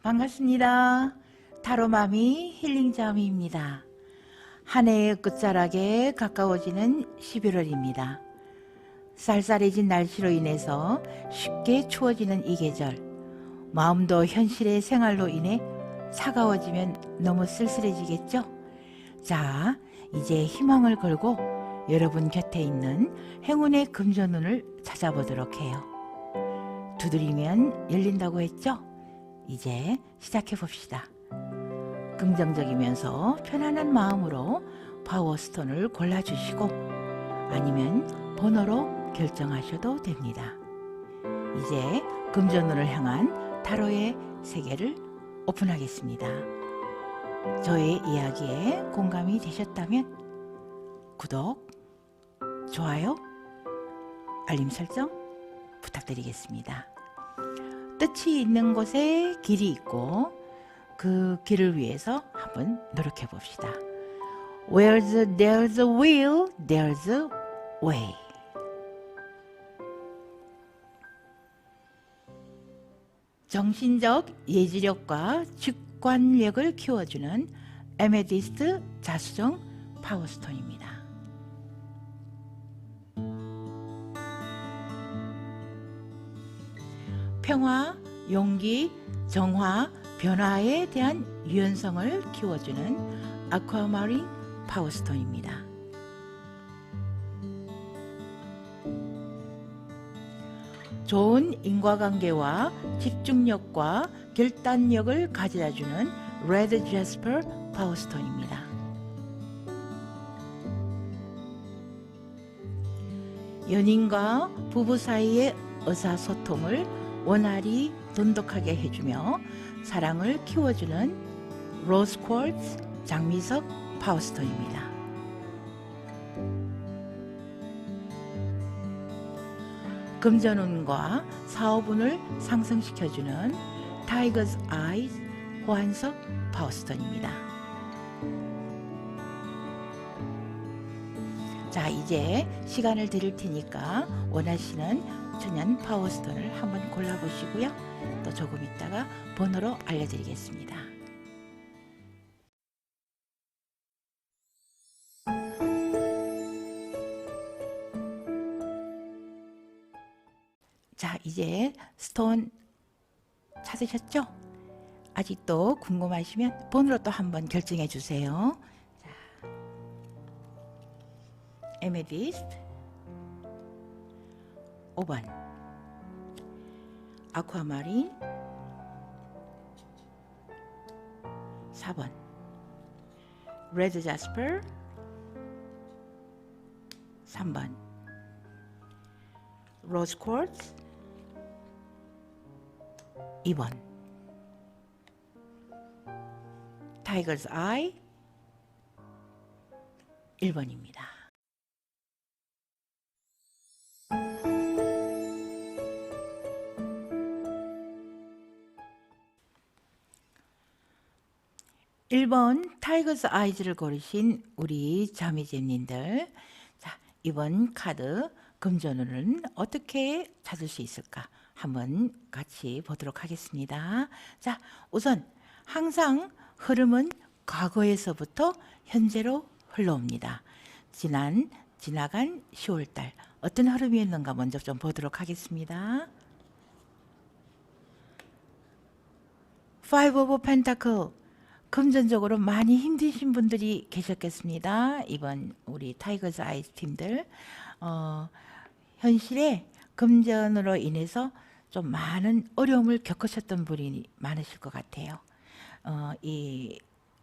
반갑습니다. 타로마미 힐링자미입니다. 한 해의 끝자락에 가까워지는 11월입니다. 쌀쌀해진 날씨로 인해서 쉽게 추워지는 이 계절, 마음도 현실의 생활로 인해 차가워지면 너무 쓸쓸해지겠죠? 자, 이제 희망을 걸고 여러분 곁에 있는 행운의 금전운을 찾아보도록 해요. 두드리면 열린다고 했죠? 이제 시작해 봅시다. 긍정적이면서 편안한 마음으로 파워스톤을 골라주시고 아니면 번호로 결정하셔도 됩니다. 이제 금전운을 향한 타로의 세계를 오픈하겠습니다. 저의 이야기에 공감이 되셨다면 구독, 좋아요, 알림 설정 부탁드리겠습니다. 뜻이 있는 곳에 길이 있고 그 길을 위해서 한번 노력해 봅시다. There's a will, there's a way. 정신적 예지력과 직관력을 키워주는 에메디스트 자수정 파워스톤입니다. 평화, 용기, 정화, 변화에 대한 유연성을 키워주는 아쿠아마린 파워스톤입니다. 좋은 인과관계와 집중력과 결단력을 가져다주는 레드 제스퍼 파워스톤입니다. 연인과 부부 사이의 의사소통을 원활히 돈독하게 해주며 사랑을 키워주는 로즈 쿼츠 장미석 파워스톤입니다. 금전운과 사업운을 상승시켜주는 타이거즈 아이즈 호환석 파워스톤입니다. 자, 이제 시간을 드릴 테니까 원하시는 천연 파워스톤을 한번 골라보시고요. 또 조금 있다가 번호로 알려드리겠습니다. 자, 이제 스톤 찾으셨죠? 아직도 궁금하시면 번호로 또 한번 결정해 주세요. 자, 에메디스트 5번, 아쿠아마린 4번, 레드 자스퍼 3번, 로즈 쿼츠 2번, 타이거즈 아이 1번입니다. (1번) 타이거즈 아이즈를 고르신 우리 자매제님들, 자, 이번 카드 금전운은 어떻게 찾을 수 있을까 한번 같이 보도록 하겠습니다. 자, 우선 항상 흐름은 과거에서부터 현재로 흘러옵니다. 지나간 10월달 어떤 흐름이었는가 먼저 좀 보도록 하겠습니다. Five of Pentacle, 금전적으로 많이 힘드신 분들이 계셨겠습니다. 이번 우리 타이거즈 아이즈 팀들, 현실에 금전으로 인해서 좀 많은 어려움을 겪으셨던 분이 많으실 것 같아요.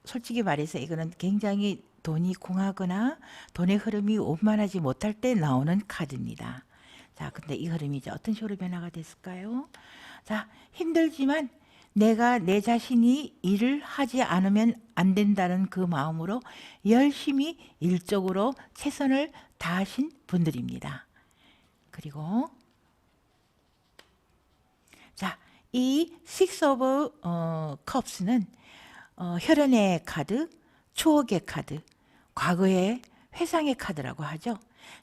솔직히 말해서 이거는 굉장히 돈이 궁하거나 돈의 흐름이 원만하지 못할 때 나오는 카드입니다. 자, 근데 이 흐름이 이제 어떤 식으로 변화가 됐을까요? 자, 힘들지만 내가 내 자신이 일을 하지 않으면 안 된다는 그 마음으로 열심히 일적으로 최선을 다하신 분들입니다. 그리고 자, 이 Six of Cups는 혈연의 카드, 추억의 카드, 과거의 회상의 카드라고 하죠.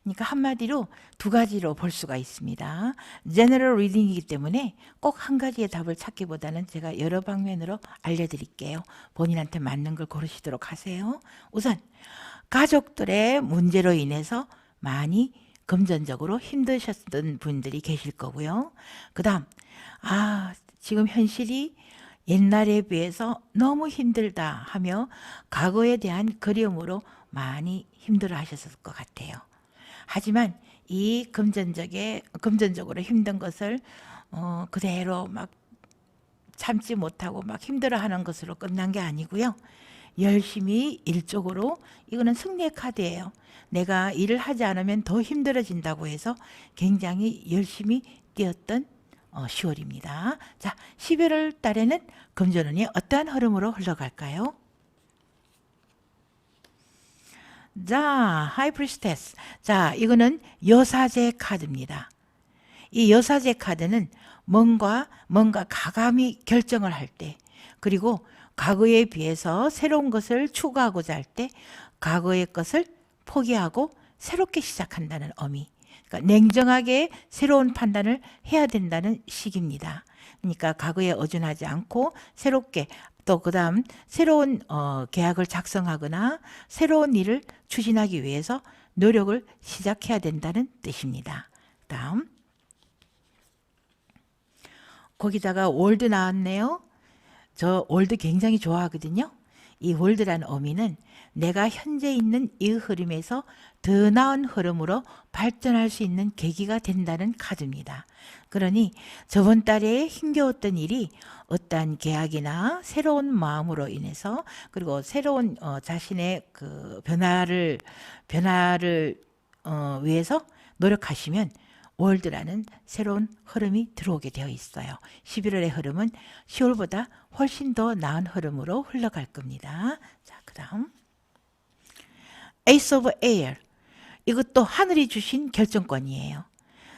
그러니까 한마디로 두 가지로 볼 수가 있습니다. 제너럴 리딩이기 때문에 꼭 한 가지의 답을 찾기보다는 제가 여러 방면으로 알려드릴게요. 본인한테 맞는 걸 고르시도록 하세요. 우선 가족들의 문제로 인해서 많이 금전적으로 힘드셨던 분들이 계실 거고요. 그 다음 지금 현실이 옛날에 비해서 너무 힘들다 하며 과거에 대한 그리움으로 많이 힘들어 하셨을 것 같아요. 하지만 이 금전적으로 힘든 것을 그대로 막 참지 못하고 막 힘들어하는 것으로 끝난 게 아니고요. 열심히 일 쪽으로, 이거는 승리의 카드예요. 내가 일을 하지 않으면 더 힘들어진다고 해서 굉장히 열심히 뛰었던 10월입니다. 자, 11월 달에는 금전운이 어떠한 흐름으로 흘러갈까요? 자, 하이프리스테스. 자, 이거는 여사제 카드입니다. 이 여사제 카드는 뭔가 가감히 결정을 할 때, 그리고 과거에 비해서 새로운 것을 추구하고자 할 때 과거의 것을 포기하고 새롭게 시작한다는 의미. 그러니까 냉정하게 새로운 판단을 해야 된다는 식입니다. 그러니까 과거에 의존하지 않고 새롭게, 또 그다음 새로운 계약을 작성하거나 새로운 일을 추진하기 위해서 노력을 시작해야 된다는 뜻입니다. 다음, 거기다가 월드 나왔네요. 저 월드 굉장히 좋아하거든요. 이 월드라는 의미는 내가 현재 있는 이 흐름에서 더 나은 흐름으로 발전할 수 있는 계기가 된다는 카드입니다. 그러니 저번 달에 힘겨웠던 일이 어떠한 계약이나 새로운 마음으로 인해서, 그리고 새로운 자신의 그 변화를 위해서 노력하시면 월드라는 새로운 흐름이 들어오게 되어 있어요. 11월의 흐름은 10월보다 훨씬 더 나은 흐름으로 흘러갈 겁니다. 자, 그 다음 Ace of Air. 이것도 하늘이 주신 결정권이에요.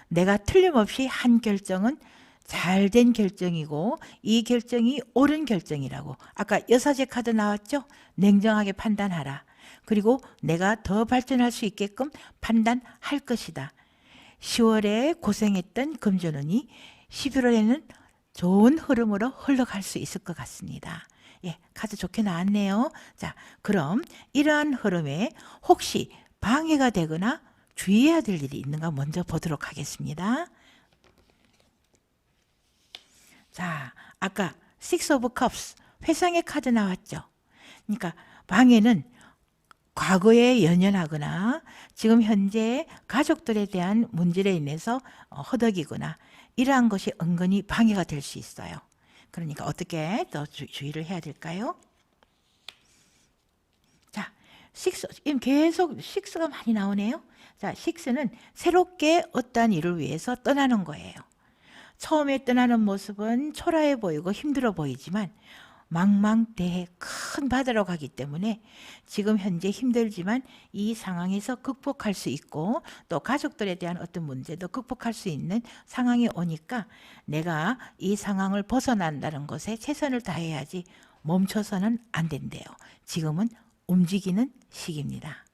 내가 틀림없이 한 결정은 잘된 결정이고 이 결정이 옳은 결정이라고. 아까 여사제 카드 나왔죠? 냉정하게 판단하라. 그리고 내가 더 발전할 수 있게끔 판단할 것이다. 10월에 고생했던 금전운이 11월에는 좋은 흐름으로 흘러갈 수 있을 것 같습니다. 예, 카드 좋게 나왔네요. 자, 그럼 이러한 흐름에 혹시 방해가 되거나 주의해야 될 일이 있는가 먼저 보도록 하겠습니다. 자, 아까 Six of Cups, 회상의 카드 나왔죠. 그러니까 방해는 과거에 연연하거나 지금 현재 가족들에 대한 문제로 인해서 허덕이거나 이러한 것이 은근히 방해가 될 수 있어요. 그러니까 어떻게 더 주의를 해야 될까요? 자, 계속 6가 많이 나오네요. 자, 6는 새롭게 어떠한 일을 위해서 떠나는 거예요. 처음에 떠나는 모습은 초라해 보이고 힘들어 보이지만 망망대해 큰 바다로 가기 때문에 지금 현재 힘들지만 이 상황에서 극복할 수 있고 또 가족들에 대한 어떤 문제도 극복할 수 있는 상황이 오니까 내가 이 상황을 벗어난다는 것에 최선을 다해야지 멈춰서는 안 된대요. 지금은 움직이는 시기입니다.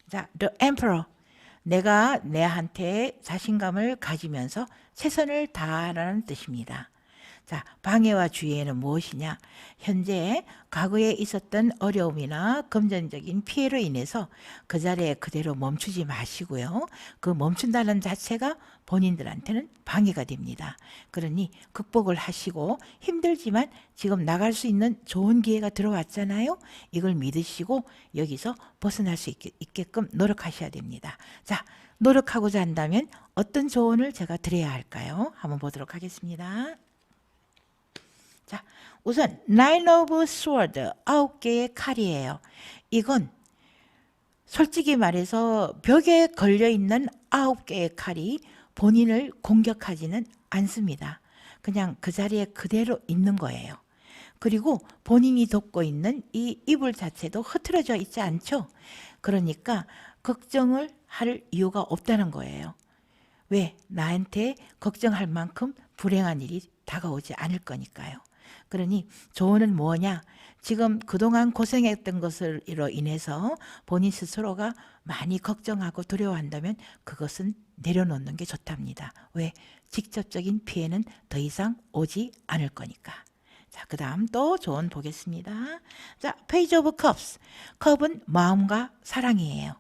자, The Emperor. 내가 내한테 자신감을 가지면서 최선을 다하라는 뜻입니다. 자, 방해와 주의에는 무엇이냐? 현재 과거에 있었던 어려움이나 금전적인 피해로 인해서 그 자리에 그대로 멈추지 마시고요. 그 멈춘다는 자체가 본인들한테는 방해가 됩니다. 그러니 극복을 하시고 힘들지만 지금 나갈 수 있는 좋은 기회가 들어왔잖아요. 이걸 믿으시고 여기서 벗어날 수 있게끔 노력하셔야 됩니다. 자, 노력하고자 한다면 어떤 조언을 제가 드려야 할까요? 한번 보도록 하겠습니다. 자, 우선 Nine of Swords, 9개의 칼이에요. 이건 솔직히 말해서 벽에 걸려있는 9개의 칼이 본인을 공격하지는 않습니다. 그냥 그 자리에 그대로 있는 거예요. 그리고 본인이 덮고 있는 이 이불 자체도 흐트러져 있지 않죠. 그러니까 걱정을 할 이유가 없다는 거예요. 왜? 나한테 걱정할 만큼 불행한 일이 다가오지 않을 거니까요. 그러니 조언은 뭐냐? 지금 그동안 고생했던 것으로 인해서 본인 스스로가 많이 걱정하고 두려워한다면 그것은 내려놓는 게 좋답니다. 왜? 직접적인 피해는 더 이상 오지 않을 거니까. 자, 그 다음 또 조언 보겠습니다. 자, 페이지 오브 컵스. 컵은 마음과 사랑이에요.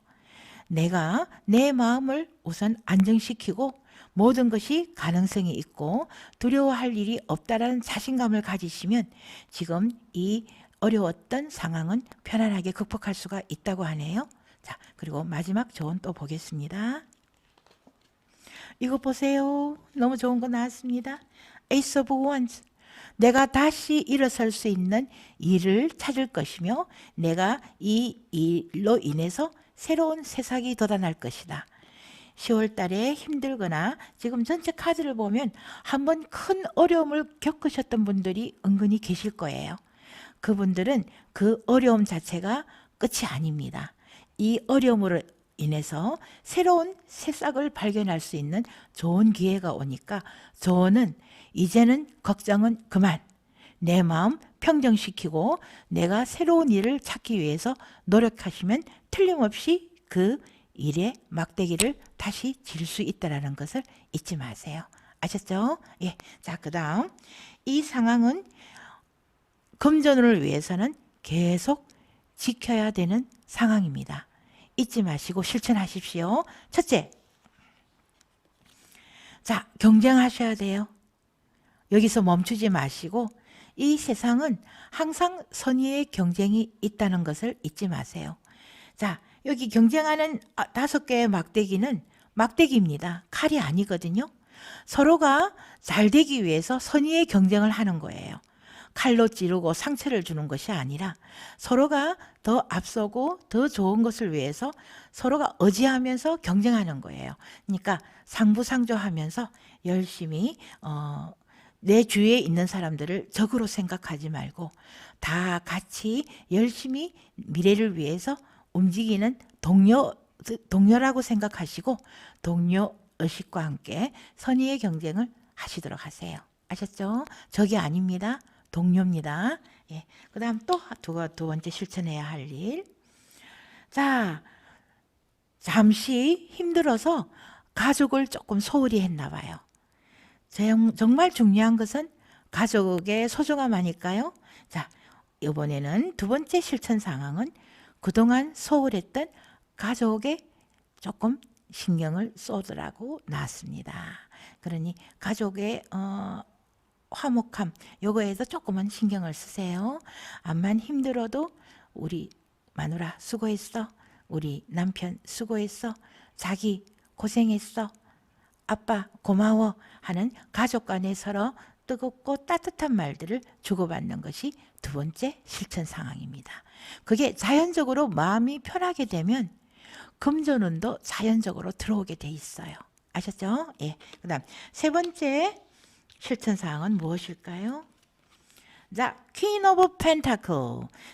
내가 내 마음을 우선 안정시키고 모든 것이 가능성이 있고 두려워할 일이 없다라는 자신감을 가지시면 지금 이 어려웠던 상황은 편안하게 극복할 수가 있다고 하네요. 자, 그리고 마지막 조언 또 보겠습니다. 이거 보세요. 너무 좋은 거 나왔습니다. Ace of Wands. 내가 다시 일어설 수 있는 일을 찾을 것이며 내가 이 일로 인해서 새로운 새싹이 돋아날 것이다. 10월 달에 힘들거나 지금 전체 카드를 보면 한번 큰 어려움을 겪으셨던 분들이 은근히 계실 거예요. 그분들은 그 어려움 자체가 끝이 아닙니다. 이 어려움으로 인해서 새로운 새싹을 발견할 수 있는 좋은 기회가 오니까 저는 이제는 걱정은 그만. 내 마음 평정시키고 내가 새로운 일을 찾기 위해서 노력하시면 틀림없이 그 일의 막대기를 다시 질 수 있다는 것을 잊지 마세요. 아셨죠? 예. 자, 그 다음 이 상황은 금전운을 위해서는 계속 지켜야 되는 상황입니다. 잊지 마시고 실천하십시오. 첫째, 자, 경쟁하셔야 돼요. 여기서 멈추지 마시고 이 세상은 항상 선의의 경쟁이 있다는 것을 잊지 마세요. 자, 여기 경쟁하는 5개의 막대기는 막대기입니다. 칼이 아니거든요. 서로가 잘 되기 위해서 선의의 경쟁을 하는 거예요. 칼로 찌르고 상처를 주는 것이 아니라 서로가 더 앞서고 더 좋은 것을 위해서 서로가 의지하면서 경쟁하는 거예요. 그러니까 상부상조하면서 열심히 내 주위에 있는 사람들을 적으로 생각하지 말고 다 같이 열심히 미래를 위해서 움직이는 동료라고 생각하시고 동료 의식과 함께 선의의 경쟁을 하시도록 하세요. 아셨죠? 적이 아닙니다. 동료입니다. 예. 그 다음 또 두 번째 실천해야 할 일. 자, 잠시 힘들어서 가족을 조금 소홀히 했나 봐요. 정말 중요한 것은 가족의 소중함 아닐까요? 자, 이번에는 두 번째 실천 상황은 그동안 소홀했던 가족에 조금 신경을 쏟으라고 나왔습니다. 그러니 가족의 화목함 요거에서 조금은 신경을 쓰세요. 암만 힘들어도 우리 마누라 수고했어. 우리 남편 수고했어. 자기 고생했어. 아빠 고마워 하는 가족 간에 서로 뜨겁고 따뜻한 말들을 주고받는 것이 두 번째 실천 상황입니다. 그게 자연적으로 마음이 편하게 되면 금전운도 자연적으로 들어오게 돼 있어요. 아셨죠? 예. 그다음 세 번째 실천 사항은 무엇일까요? 자, 퀸 오브 펜타클.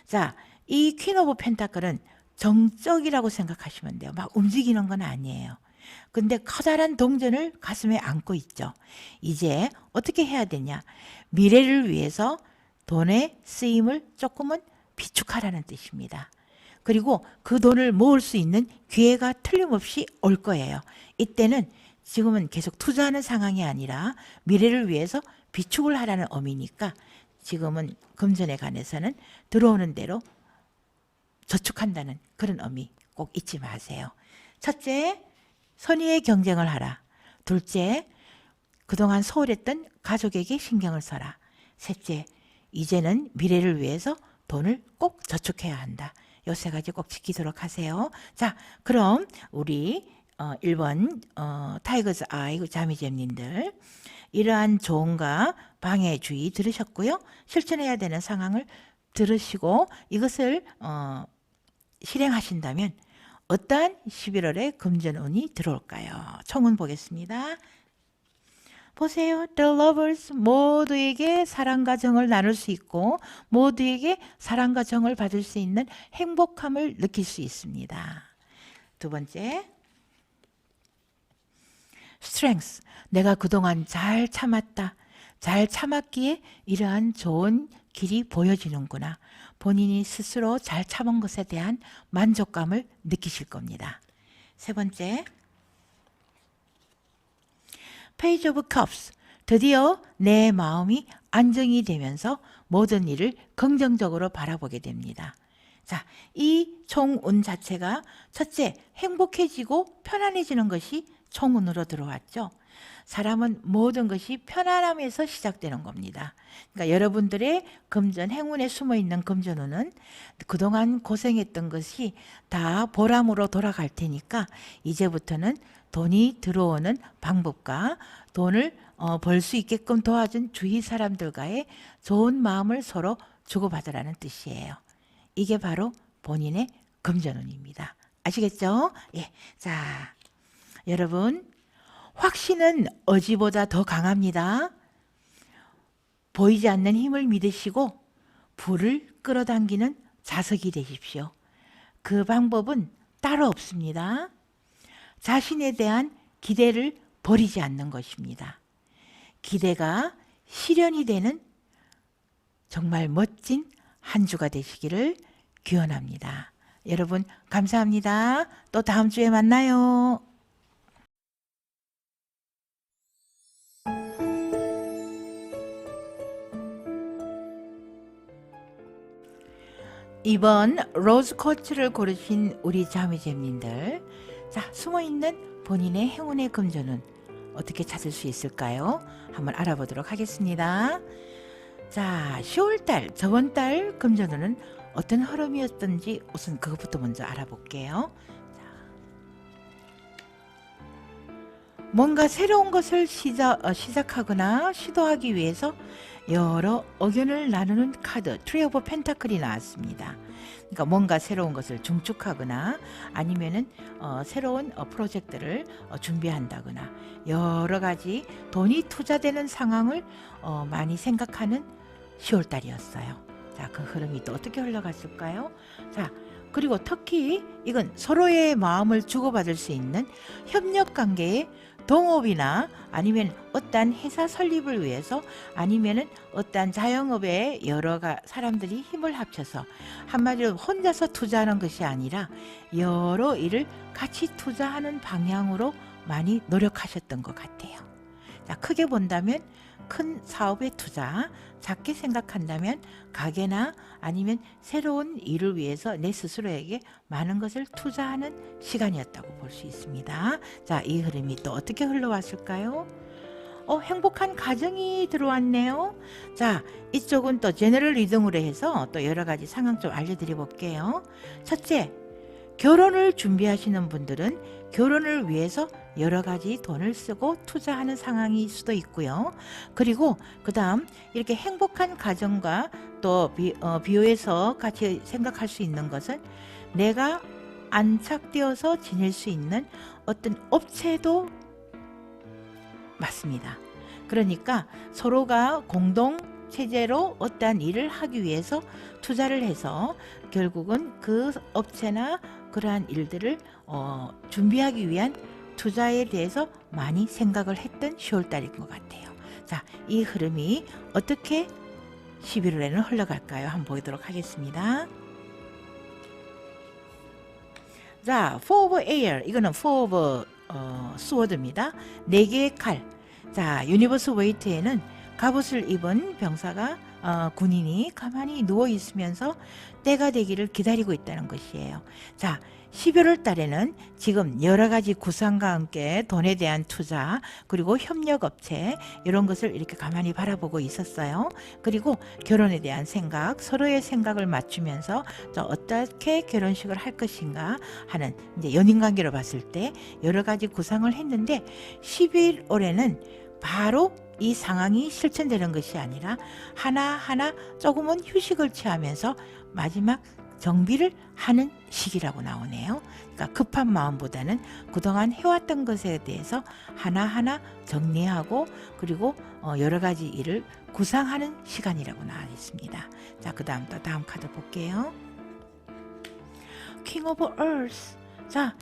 자, 이 퀸 오브 펜타클은 정적이라고 생각하시면 돼요. 막 움직이는 건 아니에요. 근데 커다란 동전을 가슴에 안고 있죠. 이제 어떻게 해야 되냐? 미래를 위해서 돈의 쓰임을 조금은 비축하라는 뜻입니다. 그리고 그 돈을 모을 수 있는 기회가 틀림없이 올 거예요. 이때는 지금은 계속 투자하는 상황이 아니라 미래를 위해서 비축을 하라는 의미니까 지금은 금전에 관해서는 들어오는 대로 저축한다는 그런 의미 꼭 잊지 마세요. 첫째, 선의의 경쟁을 하라. 둘째, 그동안 소홀했던 가족에게 신경을 써라. 셋째, 이제는 미래를 위해서 돈을 꼭 저축해야 한다. 요 세 가지 꼭 지키도록 하세요. 자, 그럼 우리 1번 타이거즈 아이 자미잼님들 이러한 조언과 방해 주의 들으셨고요. 실천해야 되는 상황을 들으시고 이것을 실행하신다면 어떠한 11월에 금전운이 들어올까요? 총은 보겠습니다. 보세요. The lovers 모두에게 사랑과 정을 나눌 수 있고 모두에게 사랑과 정을 받을 수 있는 행복함을 느낄 수 있습니다. 두 번째, strength. 내가 그동안 잘 참았다. 잘 참았기에 이러한 좋은 길이 보여지는구나. 본인이 스스로 잘 참은 것에 대한 만족감을 느끼실 겁니다. 세 번째, 페이지 오브 컵스. 드디어 내 마음이 안정이 되면서 모든 일을 긍정적으로 바라보게 됩니다. 자, 이 총운 자체가 첫째, 행복해지고 편안해지는 것이 총운으로 들어왔죠. 사람은 모든 것이 편안함에서 시작되는 겁니다. 그러니까 여러분들의 금전, 행운에 숨어 있는 금전운은 그동안 고생했던 것이 다 보람으로 돌아갈 테니까 이제부터는 돈이 들어오는 방법과 돈을 벌 수 있게끔 도와준 주위 사람들과의 좋은 마음을 서로 주고받으라는 뜻이에요. 이게 바로 본인의 금전운입니다. 아시겠죠? 예. 자, 여러분, 확신은 의지보다 더 강합니다. 보이지 않는 힘을 믿으시고 불을 끌어당기는 자석이 되십시오. 그 방법은 따로 없습니다. 자신에 대한 기대를 버리지 않는 것입니다. 기대가 실현이 되는 정말 멋진 한 주가 되시기를 기원합니다. 여러분 감사합니다. 또 다음 주에 만나요. 이번 로즈 쿼츠를 고르신 우리 자매제님들, 자, 숨어있는 본인의 행운의 금전은 어떻게 찾을 수 있을까요? 한번 알아보도록 하겠습니다. 자, 10월달, 저번 달 금전운은 어떤 흐름이었던지 우선 그것부터 먼저 알아볼게요. 자, 뭔가 새로운 것을 시작하거나 시도하기 위해서 여러 의견을 나누는 카드 트리 오브 펜타클이 나왔습니다. 그러니까 뭔가 새로운 것을 중축하거나 아니면은 새로운 프로젝트를 준비한다거나 여러 가지 돈이 투자되는 상황을 많이 생각하는 10월달이었어요. 자, 그 흐름이 또 어떻게 흘러갔을까요? 자, 그리고 특히 이건 서로의 마음을 주고받을 수 있는 협력 관계의 동업이나 아니면 어떤 회사 설립을 위해서 아니면은 어떤 자영업에 여러 사람들이 힘을 합쳐서 한마디로 혼자서 투자하는 것이 아니라 여러 일을 같이 투자하는 방향으로 많이 노력하셨던 것 같아요. 자, 크게 본다면 큰 사업의 투자, 작게 생각한다면 가게나 아니면 새로운 일을 위해서 내 스스로에게 많은 것을 투자하는 시간이었다고 볼 수 있습니다. 자, 이 흐름이 또 어떻게 흘러왔을까요? 행복한 가정이 들어왔네요. 자, 이쪽은 또 제너럴 리딩으로 해서 또 여러 가지 상황 좀 알려드려 볼게요. 첫째, 결혼을 준비하시는 분들은 결혼을 위해서 여러 가지 돈을 쓰고 투자하는 상황일 수도 있고요. 그리고 그 다음 이렇게 행복한 가정과 또 비교해서 같이 생각할 수 있는 것은 내가 안착되어서 지낼 수 있는 어떤 업체도 맞습니다. 그러니까 서로가 공동 체제로 어떠한 일을 하기 위해서 투자를 해서 결국은 그 업체나 그러한 일들을 준비하기 위한 투자에 대해서 많이 생각을 했던 10월달인 것 같아요. 자, 이 흐름이 어떻게 11월에는 흘러갈까요? 한번 보도록 하겠습니다. 자, Four of Air, 이거는 Four of Sword입니다. 4개의 칼. 자, 유니버스 웨이트에는 갑옷을 입은 병사가 군인이 가만히 누워 있으면서 때가 되기를 기다리고 있다는 것이에요. 자, 11월 달에는 지금 여러 가지 구상과 함께 돈에 대한 투자 그리고 협력업체 이런 것을 이렇게 가만히 바라보고 있었어요. 그리고 결혼에 대한 생각, 서로의 생각을 맞추면서 어떻게 결혼식을 할 것인가 하는 이제 연인관계로 봤을 때 여러 가지 구상을 했는데 11월에는 바로 이 상황이 실천되는 것이 아니라 하나하나 조금은 휴식을 취하면서 마지막 정비를 하는 시기라고 나오네요. 그러니까 급한 마음보다는 그동안 해왔던 것에 대해서 하나하나 정리하고 그리고 여러 가지 일을 구상하는 시간이라고 나와 있습니다. 자, 그 다음 또 다음 카드 볼게요. 킹 오브 얼스. 자,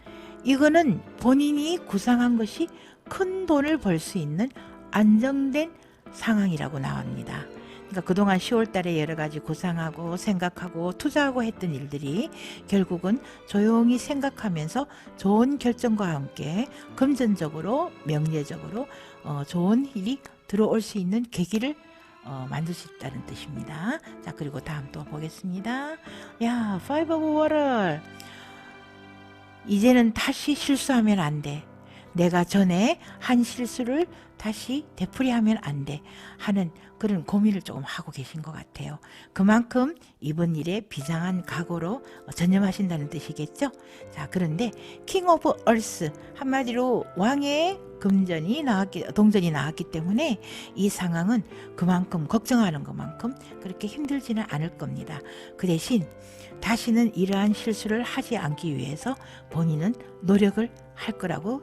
이거는 본인이 구상한 것이 큰 돈을 벌 수 있는 안정된 상황이라고 나옵니다. 그러니까 그동안 10월 달에 여러 가지 구상하고 생각하고 투자하고 했던 일들이 결국은 조용히 생각하면서 좋은 결정과 함께 금전적으로 명예적으로 좋은 일이 들어올 수 있는 계기를 만들 수 있다는 뜻입니다. 자, 그리고 다음 또 보겠습니다. 야, Five of Water. 이제는 다시 실수하면 안 돼. 내가 전에 한 실수를 다시 되풀이하면 안 돼 하는 그런 고민을 조금 하고 계신 것 같아요. 그만큼 이번 일에 비장한 각오로 전념하신다는 뜻이겠죠. 자, 그런데 킹 오브 얼스, 한마디로 왕의 동전이 나왔기 때문에 이 상황은 그만큼 걱정하는 것만큼 그렇게 힘들지는 않을 겁니다. 그 대신 다시는 이러한 실수를 하지 않기 위해서 본인은 노력을 할 거라고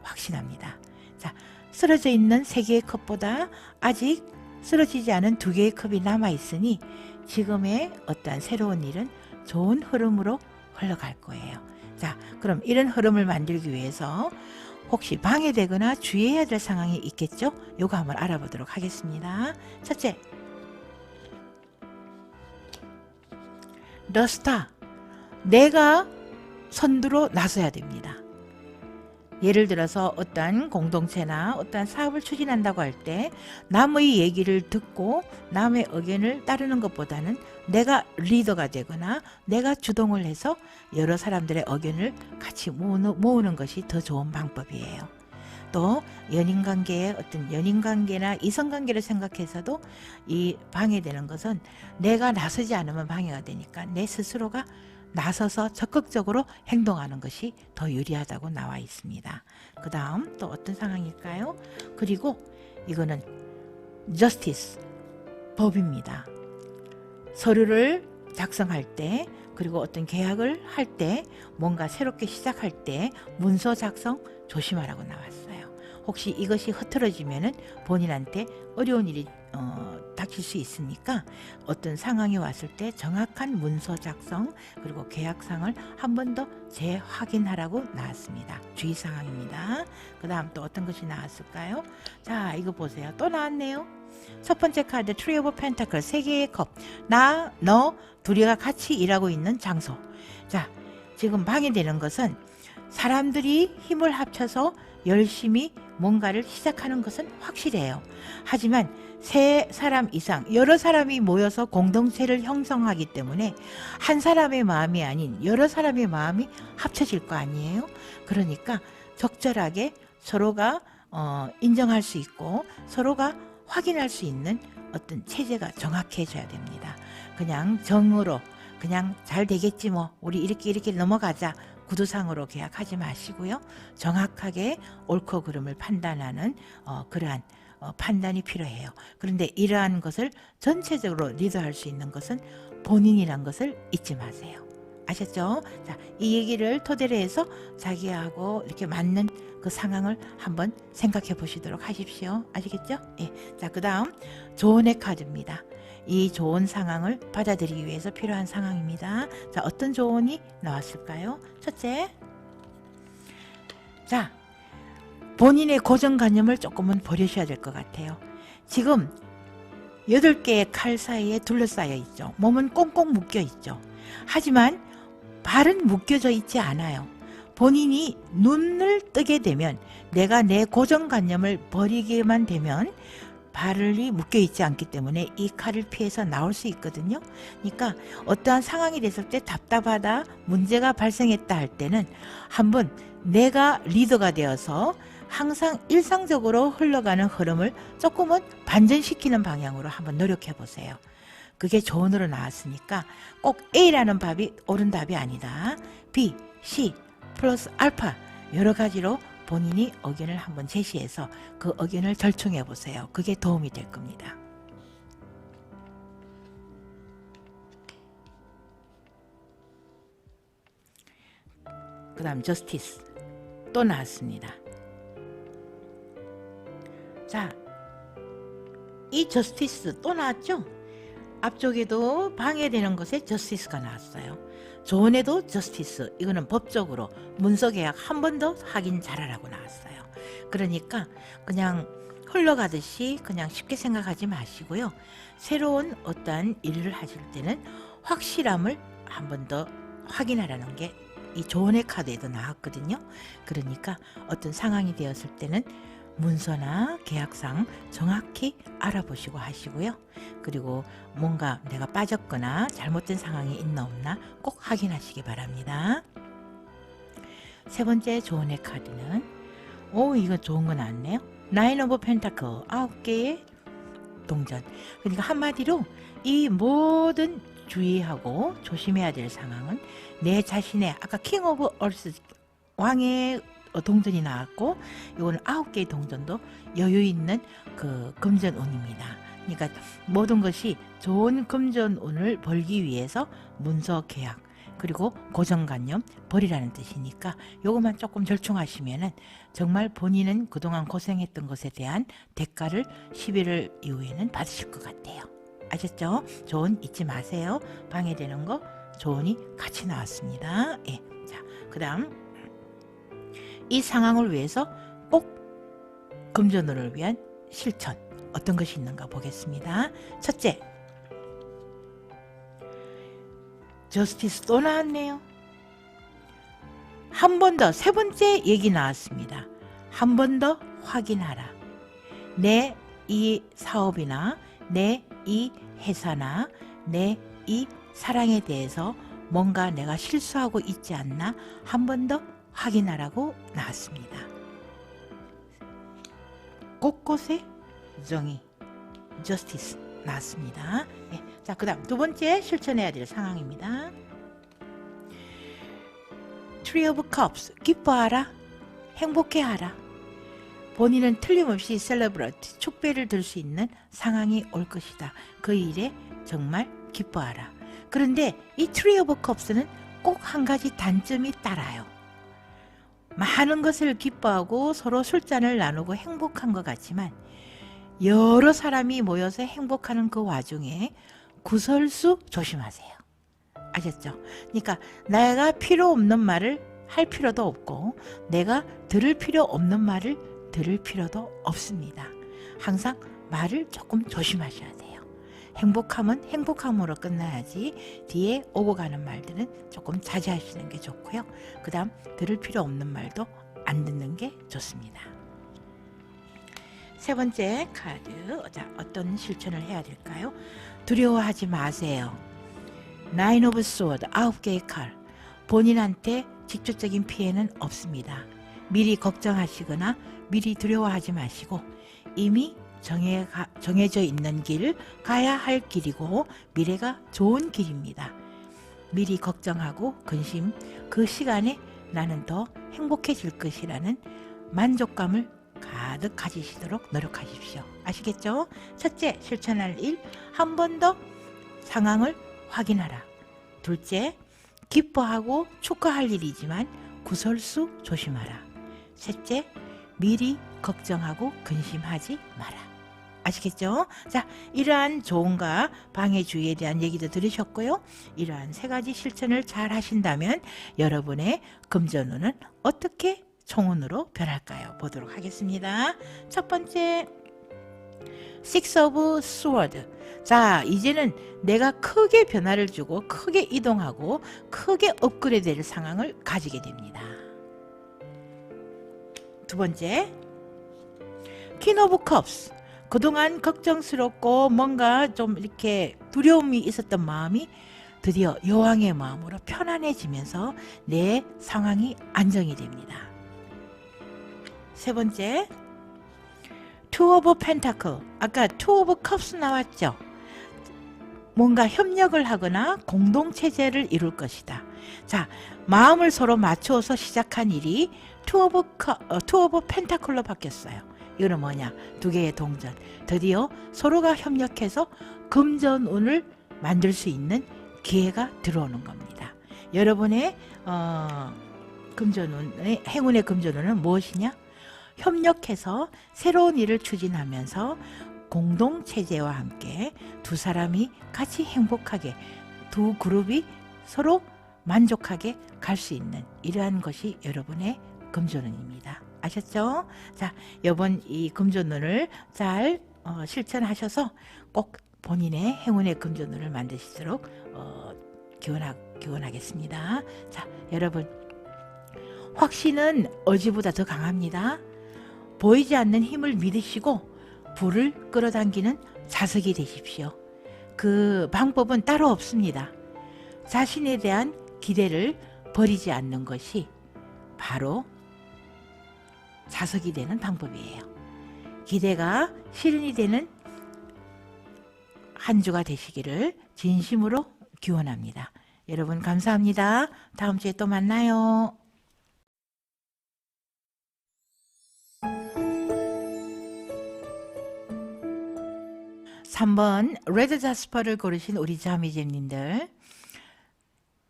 확신합니다. 자, 쓰러져 있는 3개의 컵보다 아직 쓰러지지 않은 2개의 컵이 남아 있으니 지금의 어떠한 새로운 일은 좋은 흐름으로 흘러갈 거예요. 자, 그럼 이런 흐름을 만들기 위해서 혹시 방해되거나 주의해야 될 상황이 있겠죠? 요거 한번 알아보도록 하겠습니다. 첫째, The Star. 내가 선두로 나서야 됩니다. 예를 들어서 어떠한 공동체나 어떠한 사업을 추진한다고 할 때 남의 얘기를 듣고 남의 의견을 따르는 것보다는 내가 리더가 되거나 내가 주동을 해서 여러 사람들의 의견을 같이 모으는 것이 더 좋은 방법이에요. 또 연인관계의 어떤 연인관계나 이성관계를 생각해서도 이 방해되는 것은 내가 나서지 않으면 방해가 되니까 내 스스로가 나서서 적극적으로 행동하는 것이 더 유리하다고 나와 있습니다. 그 다음 또 어떤 상황일까요? 그리고 이거는 justice, 법입니다. 서류를 작성할 때 그리고 어떤 계약을 할 때 뭔가 새롭게 시작할 때 문서 작성 조심하라고 나왔어요. 혹시 이것이 흐트러지면은 본인한테 어려운 일이 닥칠 수 있으니까 어떤 상황이 왔을 때 정확한 문서 작성 그리고 계약상을 한 번 더 재확인하라고 나왔습니다. 주의사항입니다. 그 다음 또 어떤 것이 나왔을까요? 자, 이거 보세요. 또 나왔네요. 첫 번째 카드 트리 오브 펜타클 3개의 컵. 나, 너 둘이가 같이 일하고 있는 장소. 자, 지금 방해되는 것은 사람들이 힘을 합쳐서 열심히 뭔가를 시작하는 것은 확실해요. 하지만 3사람 이상 여러 사람이 모여서 공동체를 형성하기 때문에 한 사람의 마음이 아닌 여러 사람의 마음이 합쳐질 거 아니에요. 그러니까 적절하게 서로가 인정할 수 있고 서로가 확인할 수 있는 어떤 체제가 정확해져야 됩니다. 그냥 정으로 그냥 잘 되겠지 뭐 우리 이렇게 넘어가자 구두상으로 계약하지 마시고요. 정확하게 옳고 그름을 판단하는 그러한 판단이 필요해요. 그런데 이러한 것을 전체적으로 리드할 수 있는 것은 본인이란 것을 잊지 마세요. 아셨죠? 자, 이 얘기를 토대로 해서 자기하고 이렇게 맞는 그 상황을 한번 생각해 보시도록 하십시오. 아시겠죠? 예. 자, 그 다음 조언의 카드입니다. 이 좋은 상황을 받아들이기 위해서 필요한 상황입니다. 자, 어떤 조언이 나왔을까요? 첫째, 자, 본인의 고정관념을 조금은 버리셔야 될 것 같아요. 지금 8개의 칼 사이에 둘러싸여 있죠. 몸은 꽁꽁 묶여 있죠. 하지만 발은 묶여져 있지 않아요. 본인이 눈을 뜨게 되면 내가 내 고정관념을 버리게만 되면 발이 묶여있지 않기 때문에 이 칼을 피해서 나올 수 있거든요. 그러니까 어떠한 상황이 됐을 때 답답하다, 문제가 발생했다 할 때는 한번 내가 리더가 되어서 항상 일상적으로 흘러가는 흐름을 조금은 반전시키는 방향으로 한번 노력해 보세요. 그게 조언으로 나왔으니까 꼭 A라는 답이 옳은 답이 아니다. B, C 플러스 알파 여러 가지로 본인이 의견을 한번 제시해서 그 의견을 절충해 보세요. 그게 도움이 될 겁니다. 그 다음 저스티스 또 나왔습니다. 자, 이 저스티스 또 나왔죠? 앞쪽에도 방해되는 것에 저스티스가 나왔어요. 조언에도 저스티스, 이거는 법적으로 문서 계약 한 번 더 확인 잘하라고 나왔어요. 그러니까 그냥 흘러가듯이 그냥 쉽게 생각하지 마시고요. 새로운 어떠한 일을 하실 때는 확실함을 한 번 더 확인하라는 게 이 조언의 카드에도 나왔거든요. 그러니까 어떤 상황이 되었을 때는 문서나 계약상 정확히 알아보시고 하시고요. 그리고 뭔가 내가 빠졌거나 잘못된 상황이 있나 없나 꼭 확인하시기 바랍니다. 세 번째 조언의 카드는 이거 좋은 거 나왔네요. 나인 오브 펜타클 9개의 동전. 그러니까 한마디로 이 모든 주의하고 조심해야 될 상황은 내 자신의 아까 킹 오브 얼스 왕의 동전이 나왔고 이거는 9개의 동전도 여유 있는 그 금전운입니다. 그러니까 모든 것이 좋은 금전운을 벌기 위해서 문서 계약 그리고 고정관념 버리라는 뜻이니까 요것만 조금 절충하시면은 정말 본인은 그동안 고생했던 것에 대한 대가를 11월 이후에는 받으실 것 같아요. 아셨죠? 조언 잊지 마세요. 방해되는 거 조언이 같이 나왔습니다. 예. 자, 그 다음 이 상황을 위해서 꼭 금전운을 위한 실천 어떤 것이 있는가 보겠습니다. 첫째, 저스티스 또 나왔네요. 한 번 더, 세 번째 얘기 나왔습니다. 한 번 더 확인하라. 내 이 사업이나 내 이 회사나 내 이 사랑에 대해서 뭔가 내가 실수하고 있지 않나 한 번 더 확인하라고 나왔습니다. 곳곳에 정의, 저스티스 나왔습니다. 네. 자, 그 다음 두 번째 실천해야 될 상황입니다. 트리 오브 컵스, 기뻐하라, 행복해하라. 본인은 틀림없이 셀러브레이트, 축배를 들 수 있는 상황이 올 것이다. 그 일에 정말 기뻐하라. 그런데 이 트리 오브 컵스는 꼭 한 가지 단점이 따라요. 많은 것을 기뻐하고 서로 술잔을 나누고 행복한 것 같지만 여러 사람이 모여서 행복하는 그 와중에 구설수 조심하세요. 아셨죠? 그러니까 내가 필요 없는 말을 할 필요도 없고 내가 들을 필요 없는 말을 들을 필요도 없습니다. 항상 말을 조금 조심하셔야 돼요. 행복함은 행복함으로 끝나야지 뒤에 오고 가는 말들은 조금 자제하시는 게 좋고요. 그 다음 들을 필요 없는 말도 안 듣는 게 좋습니다. 세 번째 카드, 자, 어떤 실천을 해야 될까요? 두려워하지 마세요. 나인 오브 소드, 9개의 칼. 본인한테 직접적인 피해는 없습니다. 미리 걱정하시거나 미리 두려워하지 마시고 이미 정해져 있는 길, 가야 할 길이고 미래가 좋은 길입니다. 미리 걱정하고 근심, 그 시간에 나는 더 행복해질 것이라는 만족감을 가득 가지시도록 노력하십시오. 아시겠죠? 첫째, 실천할 일, 한 번 더 상황을 확인하라. 둘째, 기뻐하고 축하할 일이지만 구설수 조심하라. 셋째, 미리 걱정하고 근심하지 마라. 아시겠죠? 자, 이러한 조언과 방해 주의에 대한 얘기도 들으셨고요. 이러한 세 가지 실천을 잘 하신다면 여러분의 금전운은 어떻게 총운으로 변할까요? 보도록 하겠습니다. 첫 번째, Six of Swords. 자, 이제는 내가 크게 변화를 주고 크게 이동하고 크게 업그레이드될 상황을 가지게 됩니다. 두 번째, Queen of Cups. 그동안 걱정스럽고 뭔가 좀 이렇게 두려움이 있었던 마음이 드디어 여왕의 마음으로 편안해지면서 내 상황이 안정이 됩니다. 세 번째, Two of Pentacles. 아까 Two of Cups 나왔죠? 뭔가 협력을 하거나 공동체제를 이룰 것이다. 자, 마음을 서로 맞추어서 시작한 일이 Two of Pentacles로 바뀌었어요. 이거는 뭐냐? 두 개의 동전. 드디어 서로가 협력해서 금전운을 만들 수 있는 기회가 들어오는 겁니다. 여러분의 금전운의 행운의 금전운은 무엇이냐? 협력해서 새로운 일을 추진하면서 공동체제와 함께 두 사람이 같이 행복하게 두 그룹이 서로 만족하게 갈 수 있는 이러한 것이 여러분의 금전운입니다. 아셨죠? 자, 이번 이 금전운을 잘 실천하셔서 꼭 본인의 행운의 금전운을 만드시도록 기원하겠습니다. 자, 여러분, 확신은 의지보다 더 강합니다. 보이지 않는 힘을 믿으시고 불을 끌어당기는 자석이 되십시오. 그 방법은 따로 없습니다. 자신에 대한 기대를 버리지 않는 것이 바로 자석이 되는 방법이에요. 기대가 실현이 되는 한 주가 되시기를 진심으로 기원합니다. 여러분 감사합니다. 다음 주에 또 만나요. 3번 레드 자스퍼를 고르신 우리 자매님들,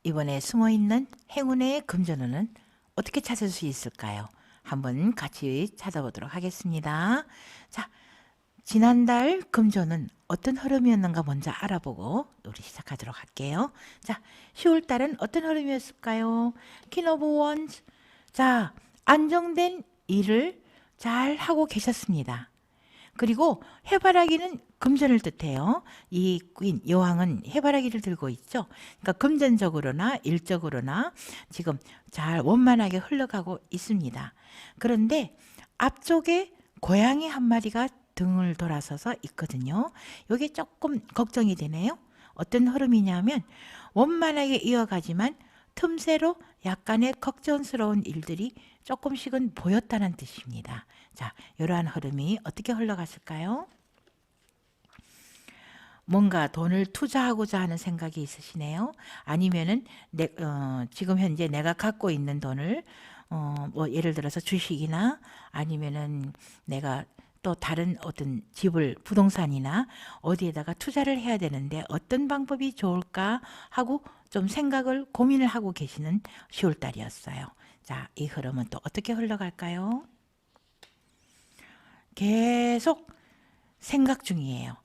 이번에 숨어있는 행운의 금전운은 어떻게 찾을 수 있을까요? 한번 같이 찾아보도록 하겠습니다. 자, 지난달 금전은 어떤 흐름이었는가 먼저 알아보고 우리 시작하도록 할게요. 자, 10월달은 어떤 흐름이었을까요? 퀸 오브 원스. 자, 안정된 일을 잘 하고 계셨습니다. 그리고 해바라기는 금전을 뜻해요. 이 퀸, 여왕은 해바라기를 들고 있죠. 그러니까 금전적으로나 일적으로나 지금 잘 원만하게 흘러가고 있습니다. 그런데 앞쪽에 고양이 한 마리가 등을 돌아서서 있거든요. 이게 조금 걱정이 되네요. 어떤 흐름이냐면 원만하게 이어가지만 틈새로 약간의 걱정스러운 일들이 조금씩은 보였다는 뜻입니다. 자, 이러한 흐름이 어떻게 흘러갔을까요? 뭔가 돈을 투자하고자 하는 생각이 있으시네요. 아니면은 지금 현재 내가 갖고 있는 돈을 뭐 예를 들어서 주식이나 아니면은 내가 또 다른 어떤 집을 부동산이나 어디에다가 투자를 해야 되는데 어떤 방법이 좋을까 하고 좀 생각을 고민을 하고 계시는 10월달이었어요. 자, 이 흐름은 또 어떻게 흘러갈까요? 계속 생각 중이에요.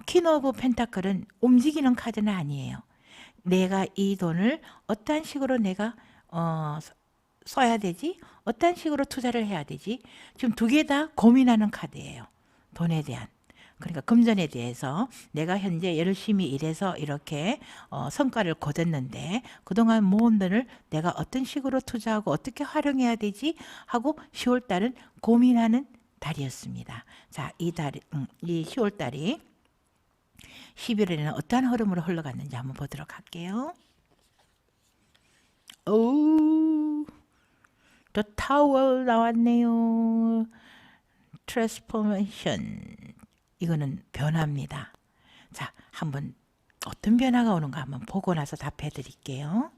퀸 오브 펜타클은 움직이는 카드는 아니에요. 내가 이 돈을 어떤 식으로 내가 써야 되지? 어떤 식으로 투자를 해야 되지? 지금 두 개 다 고민하는 카드예요. 돈에 대한. 그러니까 금전에 대해서 내가 현재 열심히 일해서 이렇게 성과를 거뒀는데 그동안 모은 돈을 내가 어떤 식으로 투자하고 어떻게 활용해야 되지? 하고 10월 달은 고민하는 달이었습니다. 자, 이 10월 달이 11월에는 어떠한 흐름으로 흘러갔는지 한번 보도록 할게요. 오, The Tower 나왔네요. Transformation. 이거는 변화입니다. 자, 한번 어떤 변화가 오는가 한번 보고 나서 답해 드릴게요.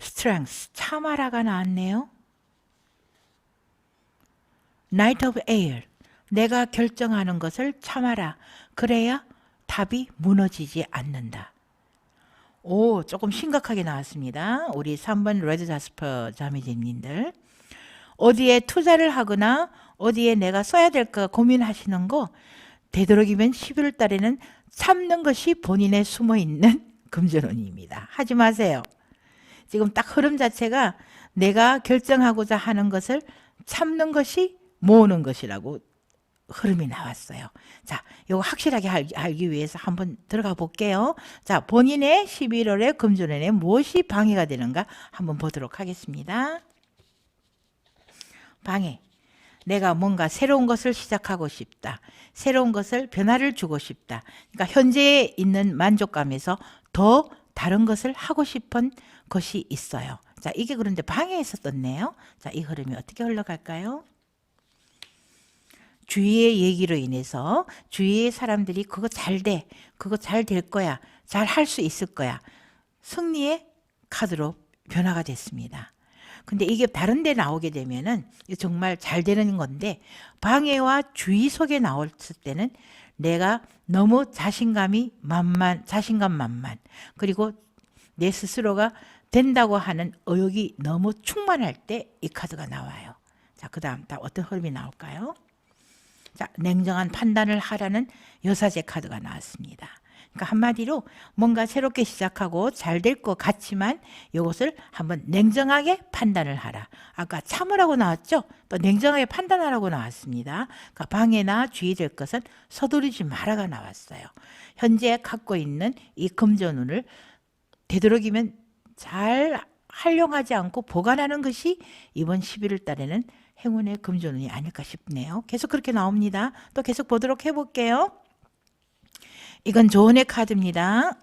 Strength, 참아라가 나왔네요. Knight of Air, 내가 결정하는 것을 참아라. 그래야 답이 무너지지 않는다. 오, 조금 심각하게 나왔습니다. 우리 3번 레드 자스퍼 자매님들, 어디에 투자를 하거나 어디에 내가 써야 될까 고민하시는 거 되도록이면 11월 달에는 참는 것이 본인의 숨어있는 금전운입니다. 하지 마세요. 지금 딱 흐름 자체가 내가 결정하고자 하는 것을 참는 것이 모으는 것이라고 흐름이 나왔어요. 자, 이거 확실하게 알기 위해서 한번 들어가 볼게요. 자, 본인의 11월의 금전운에 무엇이 방해가 되는가 한번 보도록 하겠습니다. 방해. 내가 뭔가 새로운 것을 시작하고 싶다. 새로운 것을 변화를 주고 싶다. 그러니까 현재에 있는 만족감에서 더 다른 것을 하고 싶은 것이 있어요. 자, 이게 그런데 방해에서 떴네요. 자, 이 흐름이 어떻게 흘러갈까요? 주위의 얘기로 인해서 주위의 사람들이 그거 잘 돼. 그거 잘 될 거야. 잘 할 수 있을 거야. 승리의 카드로 변화가 됐습니다. 근데 이게 다른 데 나오게 되면은 정말 잘 되는 건데 방해와 주의 속에 나왔을 때는 내가 너무 자신감 만만 그리고 내 스스로가 된다고 하는 의욕이 너무 충만할 때 이 카드가 나와요. 자, 그 다음 어떤 흐름이 나올까요? 자, 냉정한 판단을 하라는 여사제 카드가 나왔습니다. 그러니까 한마디로 뭔가 새롭게 시작하고 잘 될 것 같지만 이것을 한번 냉정하게 판단을 하라. 아까 참으라고 나왔죠? 또 냉정하게 판단하라고 나왔습니다. 그러니까 방해나 주의될 것은 서두르지 마라가 나왔어요. 현재 갖고 있는 이 금전운을 되도록이면 잘 활용하지 않고 보관하는 것이 이번 11월 달에는 행운의 금전운이 아닐까 싶네요. 계속 그렇게 나옵니다. 또 계속 보도록 해볼게요. 이건 조언의 카드입니다.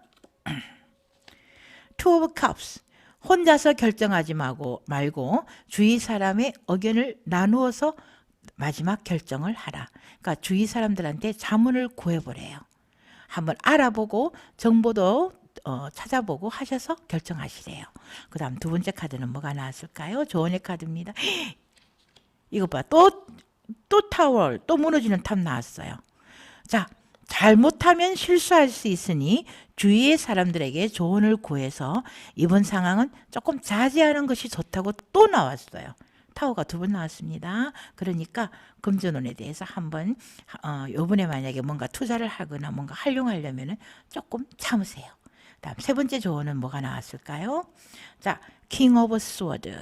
Two of Cups. 혼자서 결정하지 말고 주위 사람의 의견을 나누어서 마지막 결정을 하라. 그러니까 주위 사람들한테 자문을 구해보래요. 한번 알아보고 정보도 찾아보고 하셔서 결정하시래요. 그 다음 두 번째 카드는 뭐가 나왔을까요? 조언의 카드입니다. 이것 봐. 또 타워, 또 무너지는 탑 나왔어요. 자, 잘못하면 실수할 수 있으니 주위의 사람들에게 조언을 구해서 이번 상황은 조금 자제하는 것이 좋다고 또 나왔어요. 타워가 두 번 나왔습니다. 그러니까 금전운에 대해서 한번 요번에 만약에 뭔가 투자를 하거나 뭔가 활용하려면 조금 참으세요. 다음 세 번째 조언은 뭐가 나왔을까요? 자, 킹 오브 스워드.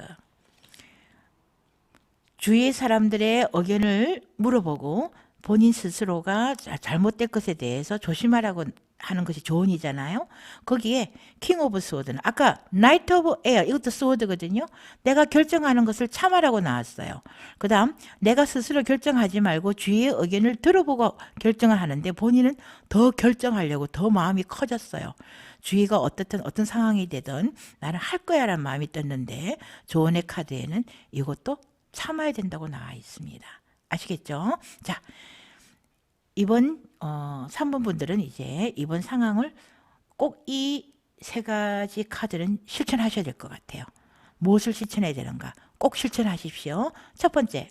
주위 사람들의 의견을 물어보고 본인 스스로가 잘못된 것에 대해서 조심하라고 하는 것이 조언이잖아요. 거기에 킹 오브 스워드는 아까 나이트 오브 에어 이것도 스워드거든요. 내가 결정하는 것을 참아라고 나왔어요. 그 다음 내가 스스로 결정하지 말고 주위의 의견을 들어보고 결정을 하는데 본인은 더 결정하려고 더 마음이 커졌어요. 주위가 어떤 상황이 되든 나는 할 거야 라는 마음이 떴는데 조언의 카드에는 이것도 참아야 된다고 나와 있습니다. 아시겠죠? 자, 이번 3번 분들은 이제 이번 상황을 꼭 이 세 가지 카드는 실천하셔야 될 것 같아요. 무엇을 실천해야 되는가? 꼭 실천하십시오. 첫 번째,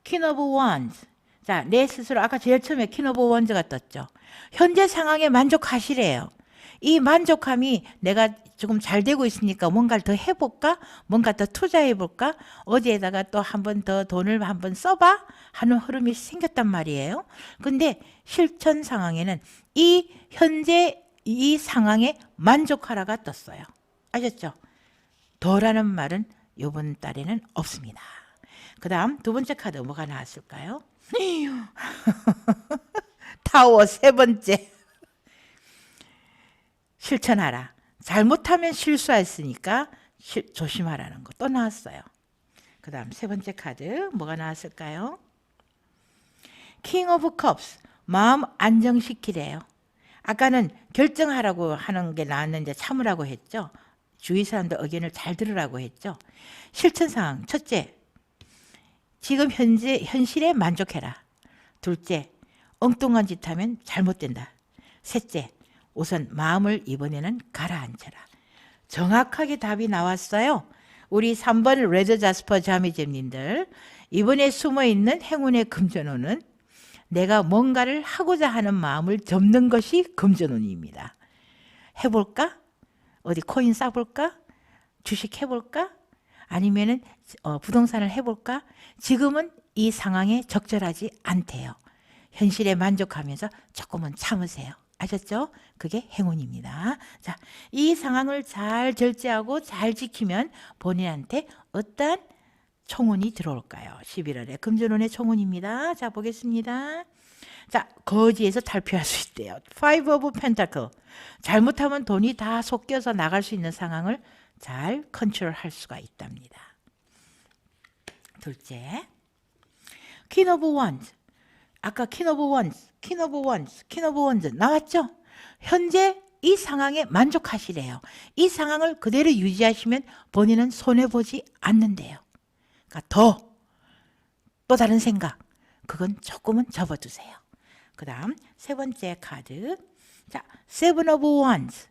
퀸 오브 원즈. 자, 내 스스로 아까 제일 처음에 퀸 오브 원즈가 떴죠. 현재 상황에 만족하시래요. 이 만족함이 내가 조금 잘 되고 있으니까 뭔가를 더 해볼까? 뭔가 더 투자해볼까? 어디에다가 또 한 번 더 돈을 한번 써봐? 하는 흐름이 생겼단 말이에요. 근데 실천 상황에는 이 현재 이 상황에 만족하라가 떴어요. 아셨죠? 더라는 말은 이번 달에는 없습니다. 그 다음 두 번째 카드 뭐가 나왔을까요? 타워 세 번째. 실천하라. 잘못하면 실수했으니까 조심하라는 거 또 나왔어요. 그 다음 세 번째 카드 뭐가 나왔을까요? 킹 오브 컵스. 마음 안정시키래요. 아까는 결정하라고 하는 게 나왔는데 참으라고 했죠. 주위 사람들 의견을 잘 들으라고 했죠. 실천 상황 첫째, 지금 현실에 만족해라. 둘째, 엉뚱한 짓 하면 잘못된다. 셋째, 우선 마음을 이번에는 가라앉혀라. 정확하게 답이 나왔어요. 우리 3번 레드 자스퍼 자매제님들, 이번에 숨어있는 행운의 금전운은 내가 뭔가를 하고자 하는 마음을 접는 것이 금전운입니다. 해볼까? 어디 코인 싸볼까? 주식 해볼까? 아니면은 부동산을 해볼까? 지금은 이 상황에 적절하지 않대요. 현실에 만족하면서 조금은 참으세요. 아셨죠? 그게 행운입니다. 자, 이 상황을 잘 절제하고 잘 지키면 본인한테 어떤 총운이 들어올까요? 11월에 금전운의 총운입니다. 자, 보겠습니다. 자, 거지에서 탈피할 수 있대요. Five of Pentacle. 잘못하면 돈이 다 섞여서 나갈 수 있는 상황을 잘 컨트롤할 수가 있답니다. 둘째, Queen of Wands. 아까 Queen of Wands, Queen of Wands, Queen of Wands 나왔죠? 현재 이 상황에 만족하시래요. 이 상황을 그대로 유지하시면 본인은 손해보지 않는데요. 그러니까 또 다른 생각, 그건 조금은 접어두세요. 그 다음 세 번째 카드, 자, Seven of Wands.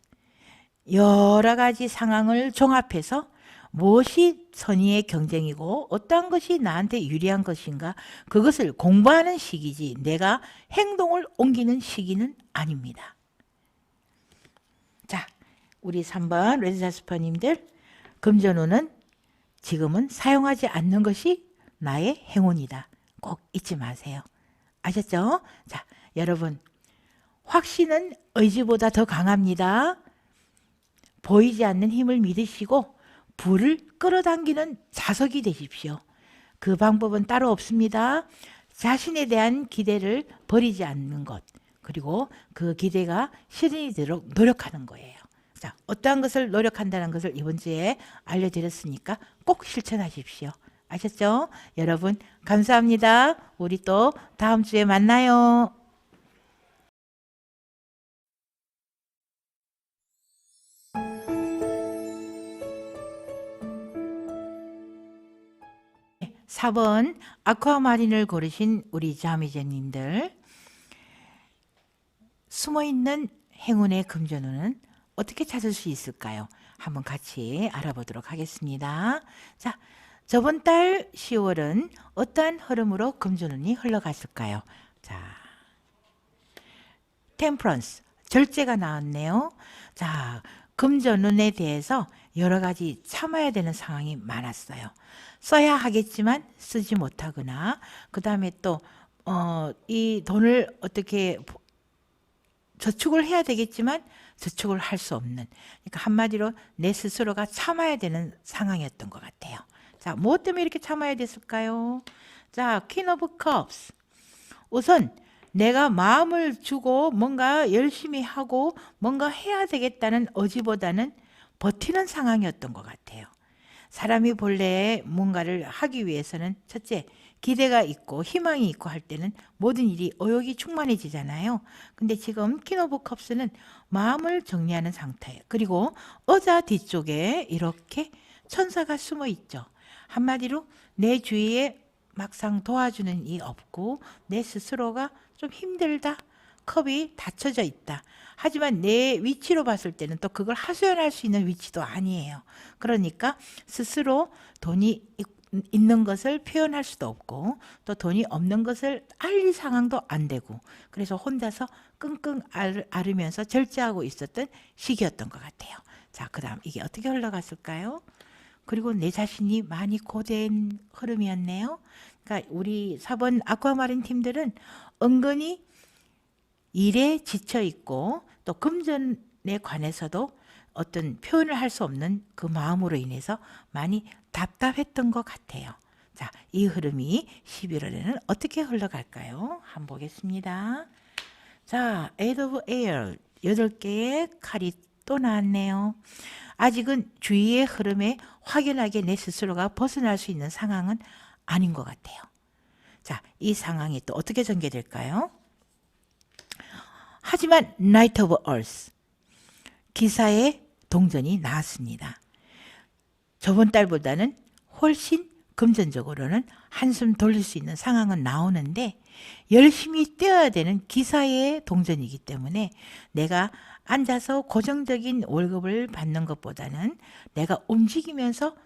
여러 가지 상황을 종합해서 무엇이 선의의 경쟁이고 어떠한 것이 나한테 유리한 것인가, 그것을 공부하는 시기지 내가 행동을 옮기는 시기는 아닙니다. 자, 우리 3번 레드자스퍼님들, 금전운은 지금은 사용하지 않는 것이 나의 행운이다. 꼭 잊지 마세요. 아셨죠? 자, 여러분 확신은 의지보다 더 강합니다. 보이지 않는 힘을 믿으시고 불을 끌어당기는 자석이 되십시오. 그 방법은 따로 없습니다. 자신에 대한 기대를 버리지 않는 것, 그리고 그 기대가 실현이 되도록 노력하는 거예요. 자, 어떠한 것을 노력한다는 것을 이번 주에 알려드렸으니까 꼭 실천하십시오. 아셨죠? 여러분 감사합니다. 우리 또 다음 주에 만나요. 네, 4번 아쿠아마린을 고르신 우리 자매제님들, 숨어있는 행운의 금전운은 어떻게 찾을 수 있을까요? 한번 같이 알아보도록 하겠습니다. 자, 저번 달 10월은 어떠한 흐름으로 금전운이 흘러갔을까요? 자, 템퍼런스, 절제가 나왔네요. 자, 금전운에 대해서 여러 가지 참아야 되는 상황이 많았어요. 써야 하겠지만 쓰지 못하거나, 그 다음에 또 이 돈을 어떻게 저축을 해야 되겠지만 저축을 할 수 없는, 그러니까 한마디로 내 스스로가 참아야 되는 상황이었던 것 같아요. 자, 무엇 때문에 이렇게 참아야 됐을까요? 자, 퀸 오브 컵스. 우선 내가 마음을 주고 뭔가 열심히 하고 뭔가 해야 되겠다는 의지보다는 버티는 상황이었던 것 같아요. 사람이 본래 뭔가를 하기 위해서는 첫째, 기대가 있고 희망이 있고 할 때는 모든 일이 의욕이 충만해지잖아요. 근데 지금 퀸 오브 컵스는 마음을 정리하는 상태예요. 그리고 의자 뒤쪽에 이렇게 천사가 숨어 있죠. 한마디로 내 주위에 막상 도와주는 이 없고 내 스스로가 좀 힘들다. 컵이 닫혀져 있다. 하지만 내 위치로 봤을 때는 또 그걸 하소연할 수 있는 위치도 아니에요. 그러니까 스스로 돈이 있는 것을 표현할 수도 없고 또 돈이 없는 것을 알릴 상황도 안 되고, 그래서 혼자서 끙끙 앓으면서 절제하고 있었던 시기였던 것 같아요. 자, 그 다음 이게 어떻게 흘러갔을까요? 그리고 내 자신이 많이 고된 흐름이었네요. 그러니까 우리 4번 아쿠아마린 팀들은 은근히 일에 지쳐 있고 또 금전에 관해서도 어떤 표현을 할 수 없는 그 마음으로 인해서 많이 답답했던 것 같아요. 자, 이 흐름이 11월에는 어떻게 흘러갈까요? 한번 보겠습니다. 자, Eight of Air 8개의 칼이 또 나왔네요. 아직은 주위의 흐름에 확연하게 내 스스로가 벗어날 수 있는 상황은 아닌 것 같아요. 자, 이 상황이 또 어떻게 전개될까요? 하지만 Knight of Earth, 기사의 동전이 나왔습니다. 저번 달보다는 훨씬 금전적으로는 한숨 돌릴 수 있는 상황은 나오는데 열심히 뛰어야 되는 기사의 동전이기 때문에 내가 앉아서 고정적인 월급을 받는 것보다는 내가 움직이면서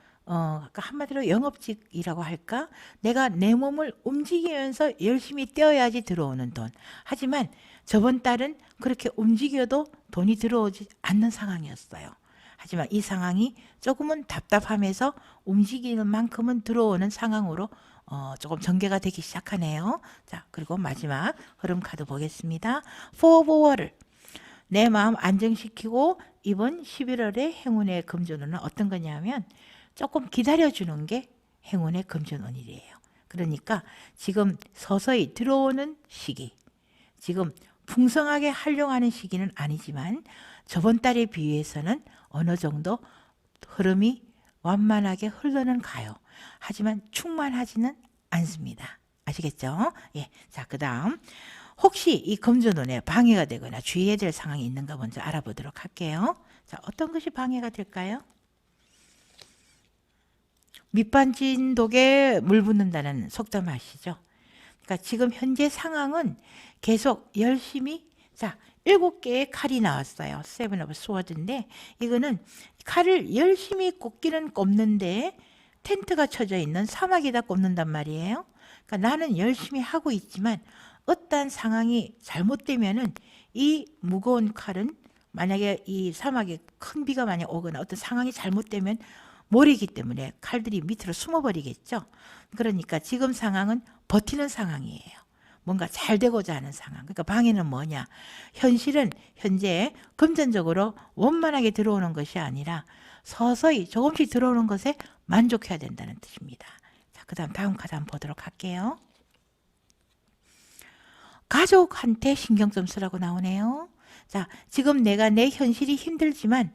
한마디로 영업직이라고 할까? 내가 내 몸을 움직이면서 열심히 뛰어야지 들어오는 돈. 하지만 저번 달은 그렇게 움직여도 돈이 들어오지 않는 상황이었어요. 하지만 이 상황이 조금은 답답하면서 움직이는 만큼은 들어오는 상황으로 조금 전개가 되기 시작하네요. 자, 그리고 마지막 흐름 카드 보겠습니다. Four of Water. 내 마음 안정시키고 이번 11월의 행운의 금전운은 어떤 거냐면 조금 기다려주는 게 행운의 금전운이래요. 그러니까 지금 서서히 들어오는 시기, 지금 풍성하게 활용하는 시기는 아니지만 저번 달에 비해서는 어느 정도 흐름이 완만하게 흘러는 가요. 하지만 충만하지는 않습니다. 아시겠죠? 예. 자, 그 다음 혹시 이 금전운에 방해가 되거나 주의해야 될 상황이 있는가 먼저 알아보도록 할게요. 자, 어떤 것이 방해가 될까요? 밑반진 독에 물 붓는다는 속담 아시죠? 그러니까 지금 현재 상황은 계속 열심히, 자, 7개의 칼이 나왔어요. 세븐 오브 스워드인데 이거는 칼을 열심히 꼽기는 꼽는데 텐트가 쳐져 있는 사막에다 꼽는단 말이에요. 그러니까 나는 열심히 하고 있지만 어떤 상황이 잘못되면은 이 무거운 칼은 만약에 이 사막에 큰 비가 만약 오거나 어떤 상황이 잘못되면 모래이기 때문에 칼들이 밑으로 숨어버리겠죠. 그러니까 지금 상황은 버티는 상황이에요. 뭔가 잘 되고자 하는 상황. 그러니까 방해는 뭐냐? 현실은 현재 금전적으로 원만하게 들어오는 것이 아니라 서서히 조금씩 들어오는 것에 만족해야 된다는 뜻입니다. 자, 그다음 다음 카드 한번 보도록 할게요. 가족한테 신경 좀 쓰라고 나오네요. 자, 지금 내가 내 현실이 힘들지만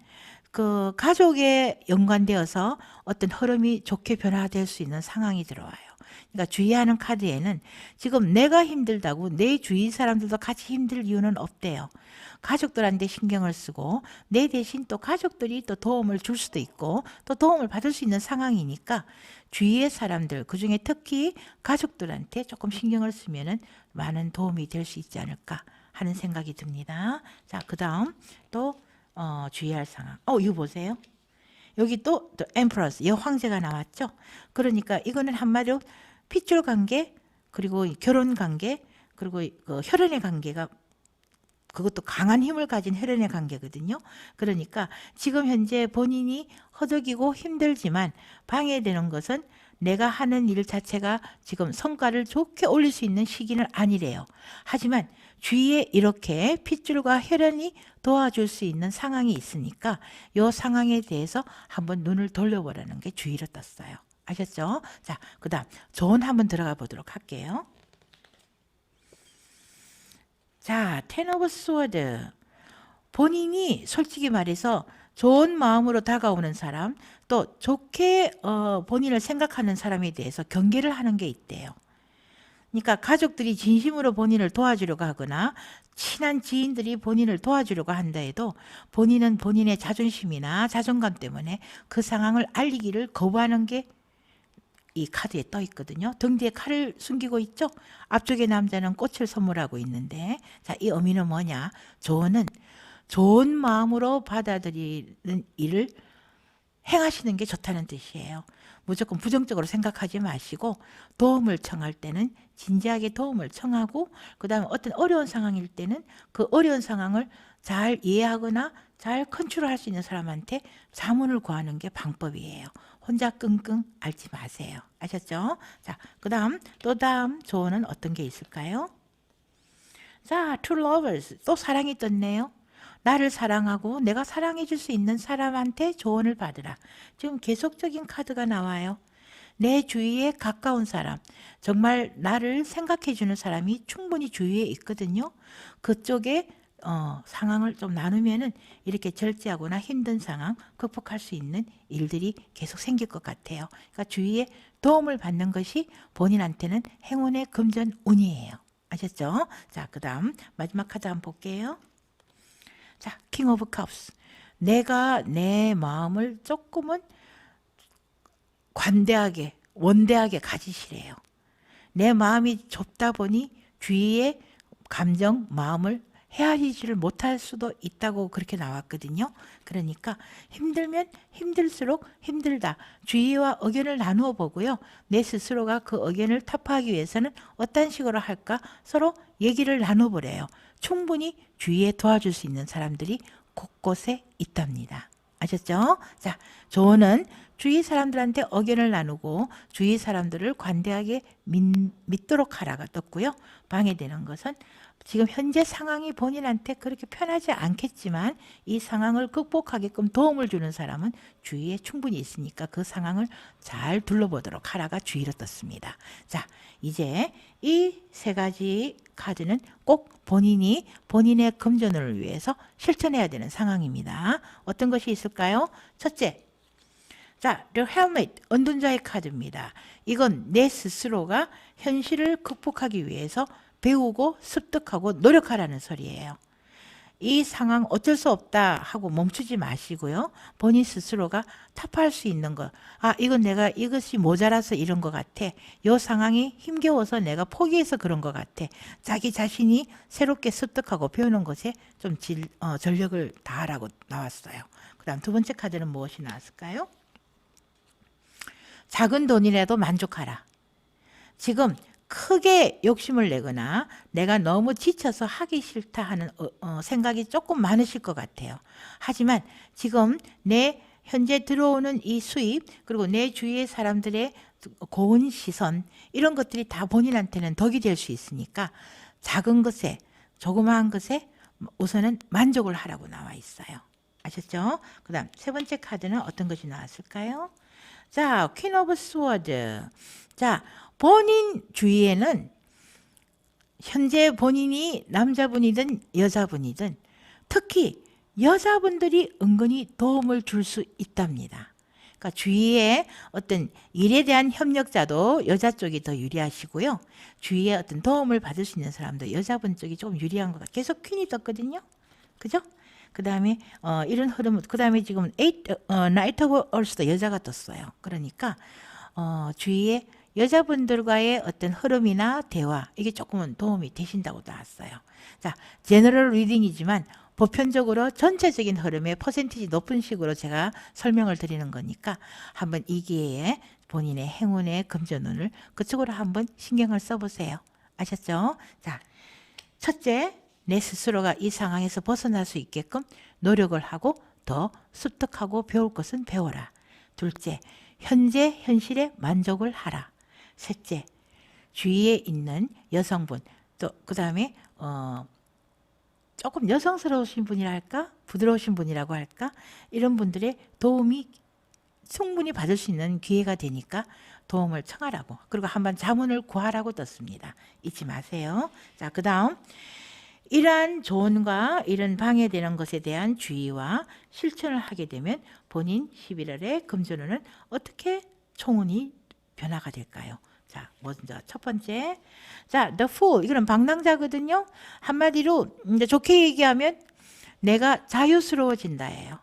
그 가족에 연관되어서 어떤 흐름이 좋게 변화될 수 있는 상황이 들어와요. 그러니까 주의하는 카드에는 지금 내가 힘들다고 내 주위 사람들도 같이 힘들 이유는 없대요. 가족들한테 신경을 쓰고 내 대신 또 가족들이 또 도움을 줄 수도 있고 또 도움을 받을 수 있는 상황이니까 주위의 사람들, 그중에 특히 가족들한테 조금 신경을 쓰면은 많은 도움이 될 수 있지 않을까 하는 생각이 듭니다. 자, 그 다음 또 주의할 상황. 이거 보세요. 여기 또 엠프러스, 여황제가 나왔죠. 그러니까 이거는 한마디로 핏줄 관계, 그리고 결혼 관계, 그리고 그 혈연의 관계가 그것도 강한 힘을 가진 혈연의 관계거든요. 그러니까 지금 현재 본인이 허덕이고 힘들지만 방해되는 것은 내가 하는 일 자체가 지금 성과를 좋게 올릴 수 있는 시기는 아니래요. 하지만 주위에 이렇게 핏줄과 혈연이 도와줄 수 있는 상황이 있으니까 이 상황에 대해서 한번 눈을 돌려보라는 게 주의로 떴어요. 아셨죠? 자, 그 다음 조언 한번 들어가 보도록 할게요. 자, 텐 오브 스워드. 본인이 솔직히 말해서 좋은 마음으로 다가오는 사람, 또 좋게 본인을 생각하는 사람에 대해서 경계를 하는 게 있대요. 그러니까 가족들이 진심으로 본인을 도와주려고 하거나 친한 지인들이 본인을 도와주려고 한다 해도 본인은 본인의 자존심이나 자존감 때문에 그 상황을 알리기를 거부하는 게 이 카드에 떠 있거든요. 등 뒤에 칼을 숨기고 있죠. 앞쪽에 남자는 꽃을 선물하고 있는데, 자, 이 의미는 뭐냐? 조언은 좋은 마음으로 받아들이는 일을 행하시는 게 좋다는 뜻이에요. 무조건 부정적으로 생각하지 마시고 도움을 청할 때는 진지하게 도움을 청하고, 그 다음에 어떤 어려운 상황일 때는 그 어려운 상황을 잘 이해하거나 잘 컨트롤할 수 있는 사람한테 자문을 구하는 게 방법이에요. 혼자 끙끙 앓지 마세요. 아셨죠? 자, 그 다음 또 다음 조언은 어떤 게 있을까요? 자, true lovers, 또 사랑이 떴네요. 나를 사랑하고 내가 사랑해 줄 수 있는 사람한테 조언을 받으라. 지금 계속적인 카드가 나와요. 내 주위에 가까운 사람, 정말 나를 생각해 주는 사람이 충분히 주위에 있거든요. 그쪽에 상황을 좀 나누면은 이렇게 절제하거나 힘든 상황 극복할 수 있는 일들이 계속 생길 것 같아요. 그러니까 주위에 도움을 받는 것이 본인한테는 행운의 금전 운이에요. 아셨죠? 자, 그 다음 마지막 카드 한번 볼게요. 자, 킹 오브 컵스. 내가 내 마음을 조금은 관대하게, 원대하게 가지시래요. 내 마음이 좁다 보니 주위의 감정, 마음을 헤아리지를 못할 수도 있다고 그렇게 나왔거든요. 그러니까 힘들면 힘들수록 힘들다. 주위와 의견을 나누어 보고요. 내 스스로가 그 의견을 타파하기 위해서는 어떤 식으로 할까 서로 얘기를 나눠보래요. 충분히 주위에 도와줄 수 있는 사람들이 곳곳에 있답니다. 아셨죠? 자, 조언은 주위 사람들한테 의견을 나누고 주위 사람들을 관대하게 믿도록 하라가 떴고요. 방해되는 것은 지금 현재 상황이 본인한테 그렇게 편하지 않겠지만 이 상황을 극복하게끔 도움을 주는 사람은 주위에 충분히 있으니까 그 상황을 잘 둘러보도록 하라가 주의로 떴습니다. 자, 이제 이 세 가지 카드는 꼭 본인이 본인의 금전을 위해서 실천해야 되는 상황입니다. 어떤 것이 있을까요? 첫째, 자, The Hermit, 은둔자의 카드입니다. 이건 내 스스로가 현실을 극복하기 위해서 배우고 습득하고 노력하라는 소리예요. 이 상황 어쩔 수 없다 하고 멈추지 마시고요. 본인 스스로가 타파할 수 있는 것. 아, 이건 내가 이것이 모자라서 이런 것 같아. 이 상황이 힘겨워서 내가 포기해서 그런 것 같아. 자기 자신이 새롭게 습득하고 배우는 것에 좀 전력을 다하라고 나왔어요. 그 다음 두 번째 카드는 무엇이 나왔을까요? 작은 돈이라도 만족하라. 지금 크게 욕심을 내거나 내가 너무 지쳐서 하기 싫다 하는 생각이 조금 많으실 것 같아요. 하지만 지금 내 현재 들어오는 이 수입 그리고 내 주위의 사람들의 고운 시선 이런 것들이 다 본인한테는 덕이 될 수 있으니까 작은 것에 조그마한 것에 우선은 만족을 하라고 나와 있어요. 아셨죠? 그 다음 세 번째 카드는 어떤 것이 나왔을까요? 자, 퀸 오브 스워드. 자, 본인 주위에는 현재 본인이 남자분이든 여자분이든 특히 여자분들이 은근히 도움을 줄 수 있답니다. 그러니까 주위에 어떤 일에 대한 협력자도 여자 쪽이 더 유리하시고요. 주위에 어떤 도움을 받을 수 있는 사람도 여자분 쪽이 조금 유리한 것 같아요. 계속 퀸이 떴거든요. 그죠? 그 다음에 이런 흐름, 그 다음에 지금 나이트 오브 얼스도 여자가 떴어요. 그러니까 주위에 여자분들과의 어떤 흐름이나 대화 이게 조금은 도움이 되신다고 나왔어요. 자, 제너럴 리딩이지만 보편적으로 전체적인 흐름에 퍼센티지 높은 식으로 제가 설명을 드리는 거니까 한번 이 기회에 본인의 행운의 금전운을 그쪽으로 한번 신경을 써보세요. 아셨죠? 자, 첫째, 내 스스로가 이 상황에서 벗어날 수 있게끔 노력을 하고 더 습득하고 배울 것은 배워라. 둘째, 현재 현실에 만족을 하라. 셋째, 주위에 있는 여성분, 또 그 다음에 조금 여성스러우신 분이랄까, 부드러우신 분이라고 할까, 이런 분들의 도움이 충분히 받을 수 있는 기회가 되니까 도움을 청하라고, 그리고 한번 자문을 구하라고 떴습니다. 잊지 마세요. 자, 그 다음 이러한 조언과 이런 방해되는 것에 대한 주의와 실천을 하게 되면 본인 11월의 금전운은 어떻게 총운이 변화가 될까요? 자, 먼저 첫 번째, 자, the fool, 이거는 방랑자거든요. 한마디로 이제 좋게 얘기하면 내가 자유스러워진다예요.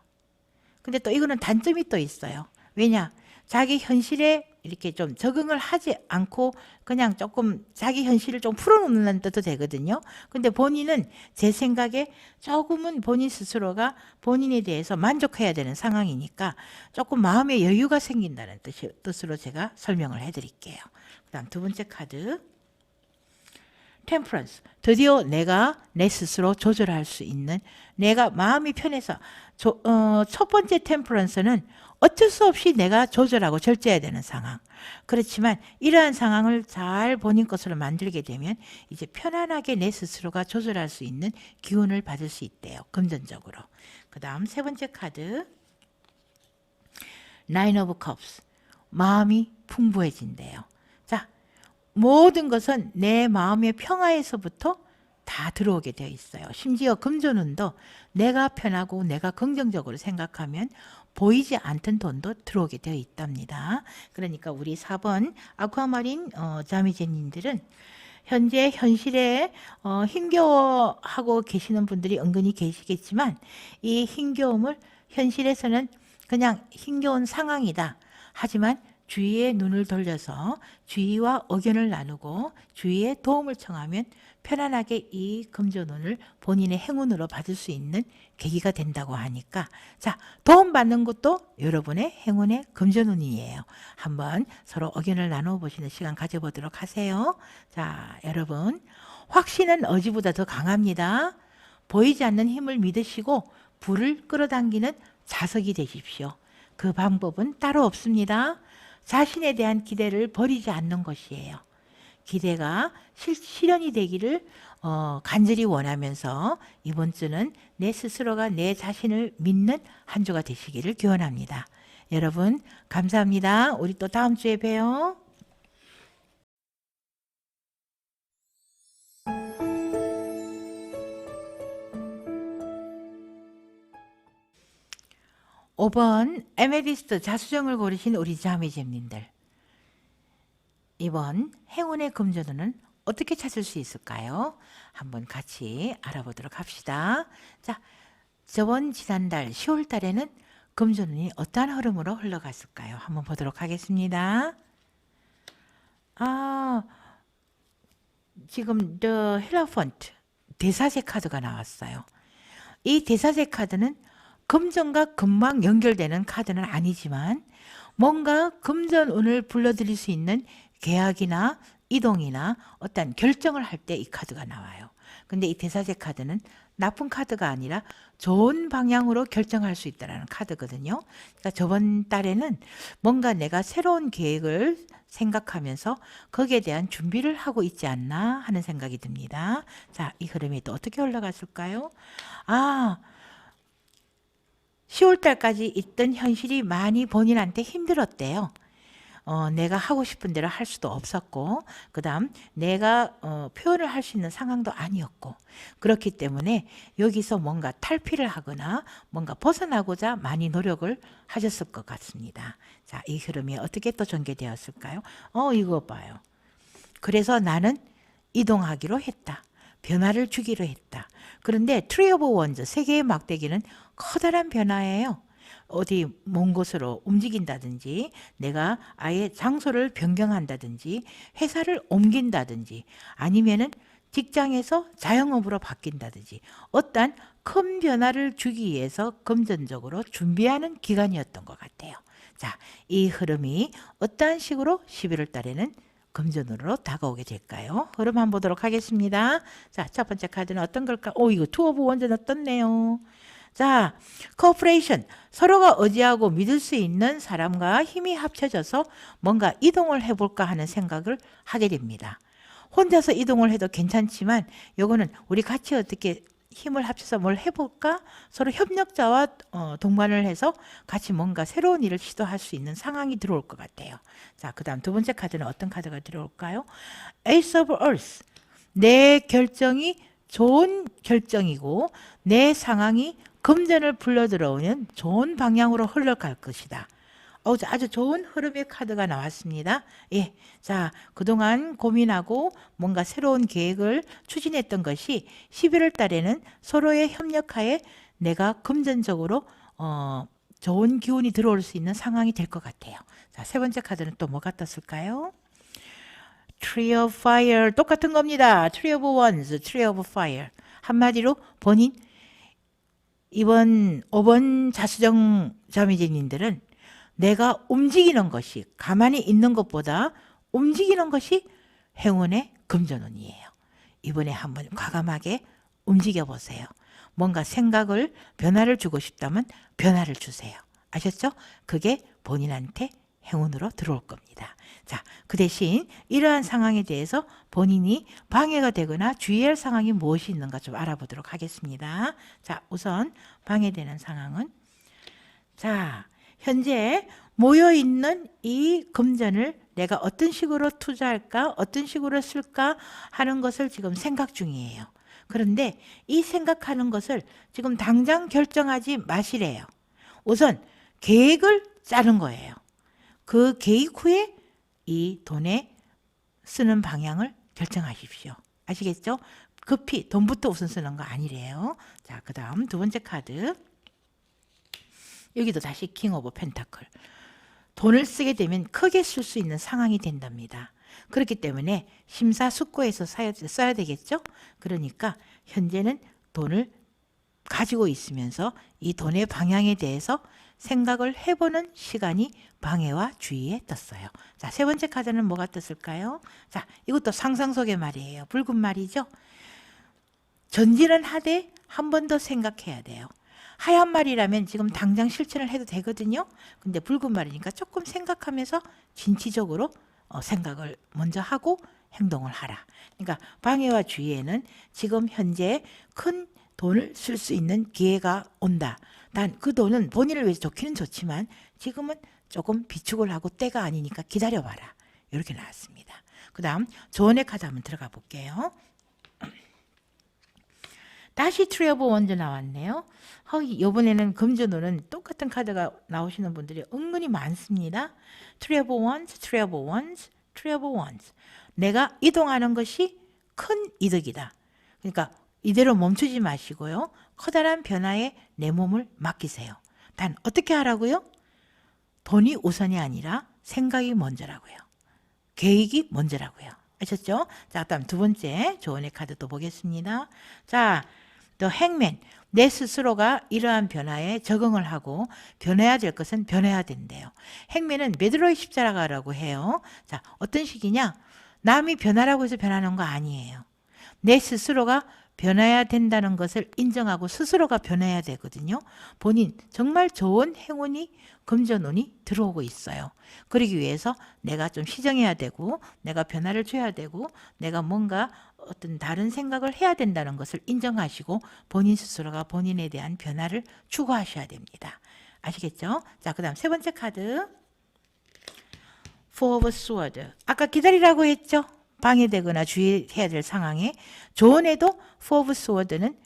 근데 또 이거는 단점이 또 있어요. 왜냐? 자기 현실에 이렇게 좀 적응을 하지 않고 그냥 조금 자기 현실을 좀 풀어놓는 뜻도 되거든요. 근데 본인은 제 생각에 조금은 본인 스스로가 본인에 대해서 만족해야 되는 상황이니까 조금 마음의 여유가 생긴다는 뜻으로 제가 설명을 해드릴게요. 그 다음 두 번째 카드. 템퍼런스. 드디어 내가 내 스스로 조절할 수 있는, 내가 마음이 편해서 첫 번째 템퍼런스는 어쩔 수 없이 내가 조절하고 절제해야 되는 상황. 그렇지만 이러한 상황을 잘 본인 것으로 만들게 되면 이제 편안하게 내 스스로가 조절할 수 있는 기운을 받을 수 있대요. 금전적으로. 그 다음 세 번째 카드. 나인 오브 컵스. 마음이 풍부해진대요. 자, 모든 것은 내 마음의 평화에서부터 다 들어오게 되어 있어요. 심지어 금전운도 내가 편하고 내가 긍정적으로 생각하면 보이지 않던 돈도 들어오게 되어 있답니다. 그러니까 우리 4번 아쿠아마린 자매제님들은 현재 현실에 힘겨워하고 계시는 분들이 은근히 계시겠지만 이 힘겨움을 현실에서는 그냥 힘겨운 상황이다. 하지만 주위에 눈을 돌려서 주위와 의견을 나누고 주위에 도움을 청하면 편안하게 이 금전운을 본인의 행운으로 받을 수 있는 계기가 된다고 하니까, 자, 도움받는 것도 여러분의 행운의 금전운이에요. 한번 서로 의견을 나눠보시는 시간 가져보도록 하세요. 자, 여러분, 확신은 의지보다 더 강합니다. 보이지 않는 힘을 믿으시고 불을 끌어당기는 자석이 되십시오. 그 방법은 따로 없습니다. 자신에 대한 기대를 버리지 않는 것이에요. 기대가 실현이 되기를 간절히 원하면서 이번 주는 내 스스로가 내 자신을 믿는 한 주가 되시기를 기원합니다. 여러분 감사합니다. 우리 또 다음 주에 봬요. 5번 에메리스트 자수정을 고르신 우리 자매님들, 이번 행운의 금전운은 어떻게 찾을 수 있을까요? 한번 같이 알아보도록 합시다. 자, 지난달 10월 달에는 금전운이 어떠한 흐름으로 흘러갔을까요? 한번 보도록 하겠습니다. 지금 The Hierophant 대사제 카드가 나왔어요. 이 대사제 카드는 금전과 금방 연결되는 카드는 아니지만 뭔가 금전운을 불러들일 수 있는 계약이나 이동이나 어떤 결정을 할 때 이 카드가 나와요. 근데 이 대사제 카드는 나쁜 카드가 아니라 좋은 방향으로 결정할 수 있다는 카드거든요. 그러니까 저번 달에는 뭔가 내가 새로운 계획을 생각하면서 거기에 대한 준비를 하고 있지 않나 하는 생각이 듭니다. 자, 이 흐름이 또 어떻게 올라갔을까요? 10월 달까지 있던 현실이 많이 본인한테 힘들었대요. 내가 하고 싶은 대로 할 수도 없었고, 그 다음 내가 표현을 할 수 있는 상황도 아니었고, 그렇기 때문에 여기서 뭔가 탈피를 하거나 뭔가 벗어나고자 많이 노력을 하셨을 것 같습니다. 자, 이 흐름이 어떻게 또 전개되었을까요? 이거 봐요. 그래서 나는 이동하기로 했다. 변화를 주기로 했다. 그런데 트리 오브 원즈, 세계의 막대기는 커다란 변화예요. 어디 먼 곳으로 움직인다든지 내가 아예 장소를 변경한다든지 회사를 옮긴다든지 아니면은 직장에서 자영업으로 바뀐다든지 어떠한 큰 변화를 주기 위해서 금전적으로 준비하는 기간이었던 것 같아요. 자, 이 흐름이 어떠한 식으로 11월 달에는 금전으로 다가오게 될까요? 흐름 한번 보도록 하겠습니다. 자, 첫 번째 카드는 어떤 걸까? 이거 투 오브 원즈는 떴네요. 자, 코퍼레이션, 서로가 의지하고 믿을 수 있는 사람과 힘이 합쳐져서 뭔가 이동을 해볼까 하는 생각을 하게 됩니다. 혼자서 이동을 해도 괜찮지만 요거는 우리 같이 어떻게 힘을 합쳐서 뭘 해볼까? 서로 협력자와 동반을 해서 같이 뭔가 새로운 일을 시도할 수 있는 상황이 들어올 것 같아요. 자, 그 다음 두 번째 카드는 어떤 카드가 들어올까요? Ace of Earth. 내 결정이 좋은 결정이고 내 상황이 금전을 불러 들어오는 좋은 방향으로 흘러갈 것이다. 아주 좋은 흐름의 카드가 나왔습니다. 예. 자, 그동안 고민하고 뭔가 새로운 계획을 추진했던 것이 11월 달에는 서로의 협력하에 내가 금전적으로 좋은 기운이 들어올 수 있는 상황이 될 것 같아요. 자, 세 번째 카드는 또 뭐가 떴을까요? Tree of Fire. 똑같은 겁니다. Tree of Wands, Tree of Fire. 한마디로 본인 이번 5번 자수정 자매제님들은 내가 움직이는 것이 가만히 있는 것보다 움직이는 것이 행운의 금전운이에요. 이번에 한번 과감하게 움직여 보세요. 뭔가 생각을 변화를 주고 싶다면 변화를 주세요. 아셨죠? 그게 본인한테 행운으로 들어올 겁니다. 자, 그 대신 이러한 상황에 대해서 본인이 방해가 되거나 주의할 상황이 무엇이 있는가 좀 알아보도록 하겠습니다. 자, 우선 방해되는 상황은 자, 현재 모여있는 이 금전을 내가 어떤 식으로 투자할까, 어떤 식으로 쓸까 하는 것을 지금 생각 중이에요. 그런데 이 생각하는 것을 지금 당장 결정하지 마시래요. 우선 계획을 짜는 거예요. 그 계획 후에 이 돈에 쓰는 방향을 결정하십시오. 아시겠죠? 급히 돈부터 우선 쓰는 거 아니래요. 자, 그 다음 두 번째 카드. 여기도 다시 킹 오브 펜타클. 돈을 쓰게 되면 크게 쓸 수 있는 상황이 된답니다. 그렇기 때문에 심사숙고해서 써야 되겠죠? 그러니까 현재는 돈을 가지고 있으면서 이 돈의 방향에 대해서 생각을 해보는 시간이 방해와 주의에 떴어요. 자, 세 번째 카드는 뭐가 떴을까요? 자, 이것도 상상 속의 말이에요. 붉은 말이죠. 전진은 하되 한 번 더 생각해야 돼요. 하얀 말이라면 지금 당장 실천을 해도 되거든요. 근데 붉은 말이니까 조금 생각하면서 진취적으로 생각을 먼저 하고 행동을 하라. 그러니까 방해와 주의에는 지금 현재 큰 돈을 쓸 수 있는 기회가 온다. 단 그 돈은 본인을 위해서 좋기는 좋지만 지금은 조금 비축을 하고 때가 아니니까 기다려봐라. 이렇게 나왔습니다. 그 다음 조언의 카드 한번 들어가 볼게요. 다시 트리 오브 원즈 나왔네요. 이번에는 금전운은 똑같은 카드가 나오시는 분들이 은근히 많습니다. 트리 오브 원즈, 트리 오브 원즈, 트리 오브 원즈. 내가 이동하는 것이 큰 이득이다. 그러니까 이대로 멈추지 마시고요. 커다란 변화에 내 몸을 맡기세요. 단 어떻게 하라고요? 돈이 우선이 아니라 생각이 먼저라고요. 계획이 먼저라고요. 아셨죠? 자, 다음 두 번째 조언의 카드도 보겠습니다. 자, The Hangman. 내 스스로가 이러한 변화에 적응을 하고 변해야 될 것은 변해야 된대요. 행맨은 메드로의 십자가라고 해요. 자, 어떤 식이냐? 남이 변하라고 해서 변하는 거 아니에요. 내 스스로가 변해야 된다는 것을 인정하고 스스로가 변해야 되거든요. 본인 정말 좋은 행운이 금전운이 들어오고 있어요. 그러기 위해서 내가 좀 시정해야 되고 내가 변화를 줘야 되고 내가 뭔가 어떤 다른 생각을 해야 된다는 것을 인정하시고 본인 스스로가 본인에 대한 변화를 추구하셔야 됩니다. 아시겠죠? 자, 그 다음 세 번째 카드 Four of Swords. 아까 기다리라고 했죠? 방해되거나 주의해야 될 상황에 조언해도 Four of Swords는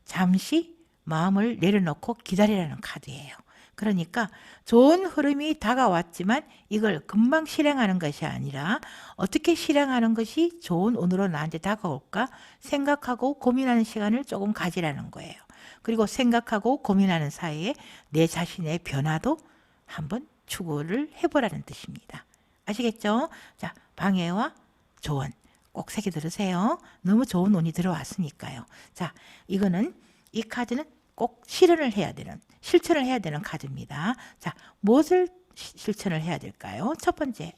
잠시 마음을 내려놓고 기다리라는 카드예요. 그러니까 좋은 흐름이 다가왔지만 이걸 금방 실행하는 것이 아니라 어떻게 실행하는 것이 좋은 운으로 나한테 다가올까 생각하고 고민하는 시간을 조금 가지라는 거예요. 그리고 생각하고 고민하는 사이에 내 자신의 변화도 한번 추구를 해보라는 뜻입니다. 아시겠죠? 자, 방해와 조언 꼭 새겨 들으세요. 너무 좋은 운이 들어왔으니까요. 자, 이거는 이 카드는 꼭 실천을 해야 되는 카드입니다. 자, 무엇을 실천을 해야 될까요? 첫 번째,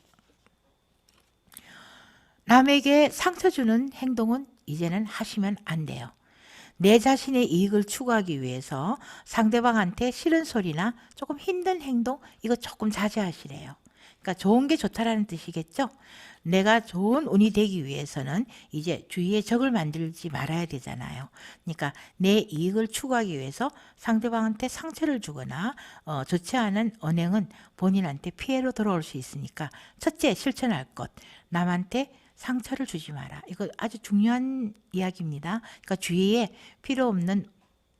남에게 상처 주는 행동은 이제는 하시면 안 돼요. 내 자신의 이익을 추구하기 위해서 상대방한테 싫은 소리나 조금 힘든 행동 이거 조금 자제하시래요. 그러니까 좋은 게 좋다라는 뜻이겠죠. 내가 좋은 운이 되기 위해서는 이제 주위에 적을 만들지 말아야 되잖아요. 그러니까 내 이익을 추구하기 위해서 상대방한테 상처를 주거나 좋지 않은 언행은 본인한테 피해로 돌아올 수 있으니까 첫째 실천할 것, 남한테 상처를 주지 마라. 이거 아주 중요한 이야기입니다. 그러니까 주위에 필요 없는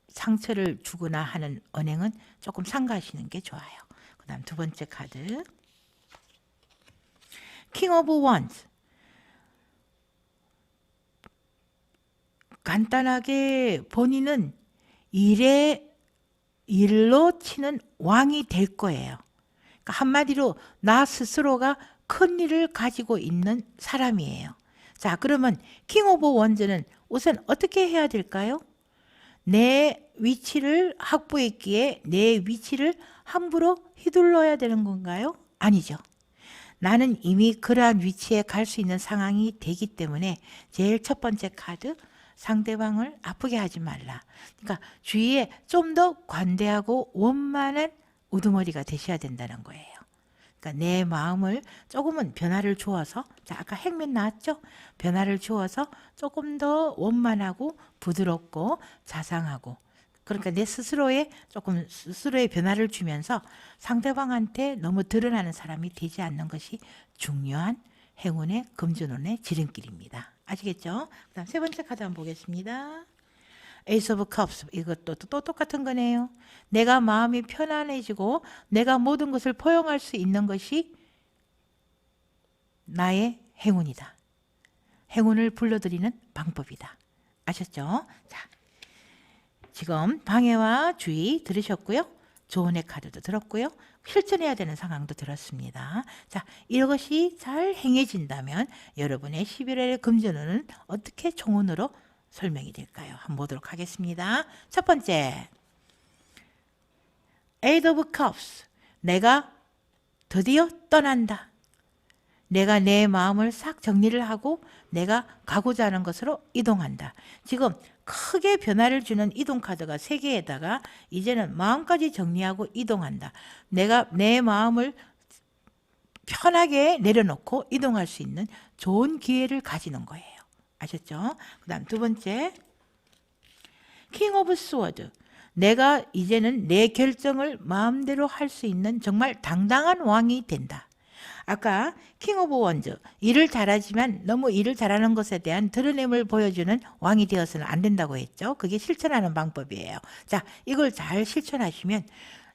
상처를 주거나 하는 언행은 조금 삼가하시는 게 좋아요. 그 다음 두 번째 카드 King of Wands. 간단하게 본인은 일로 치는 왕이 될 거예요. 그러니까 한마디로 나 스스로가 큰 일을 가지고 있는 사람이에요. 자, 그러면 킹 오브 원즈는 우선 어떻게 해야 될까요? 내 위치를 확보했기에 내 위치를 함부로 휘둘러야 되는 건가요? 아니죠. 나는 이미 그러한 위치에 갈 수 있는 상황이 되기 때문에 제일 첫 번째 카드 상대방을 아프게 하지 말라. 그러니까 주위에 좀 더 관대하고 원만한 우두머리가 되셔야 된다는 거예요. 그러니까 내 마음을 조금은 변화를 주어서 자, 아까 행면 나왔죠? 변화를 주어서 조금 더 원만하고 부드럽고 자상하고 그러니까 내 스스로의 조금 스스로의 변화를 주면서 상대방한테 너무 드러나는 사람이 되지 않는 것이 중요한 행운의 금전운의 지름길입니다. 아시겠죠? 그다음 세 번째 카드 한번 보겠습니다. 에이스 오브 컵스. 이것도 또 똑같은 거네요. 내가 마음이 편안해지고 내가 모든 것을 포용할 수 있는 것이 나의 행운이다. 행운을 불러들이는 방법이다. 아셨죠? 자, 지금 방해와 주의 들으셨고요. 조언의 카드도 들었고요. 실천해야 되는 상황도 들었습니다. 자, 이것이 잘 행해진다면 여러분의 11월의 금전운은 어떻게 총운으로 설명이 될까요? 한번 보도록 하겠습니다. 첫 번째, Eight of Cups. 내가 드디어 떠난다. 내가 내 마음을 싹 정리를 하고 내가 가고자 하는 것으로 이동한다. 지금 크게 변화를 주는 이동 카드가 3개에다가 이제는 마음까지 정리하고 이동한다. 내가 내 마음을 편하게 내려놓고 이동할 수 있는 좋은 기회를 가지는 거예요. 아셨죠? 그 다음 두 번째, 킹 오브 스워드. 내가 이제는 내 결정을 마음대로 할 수 있는 정말 당당한 왕이 된다. 아까 킹 오브 원즈, 일을 잘하지만 너무 일을 잘하는 것에 대한 드러냄을 보여주는 왕이 되어서는 안 된다고 했죠. 그게 실천하는 방법이에요. 자, 이걸 잘 실천하시면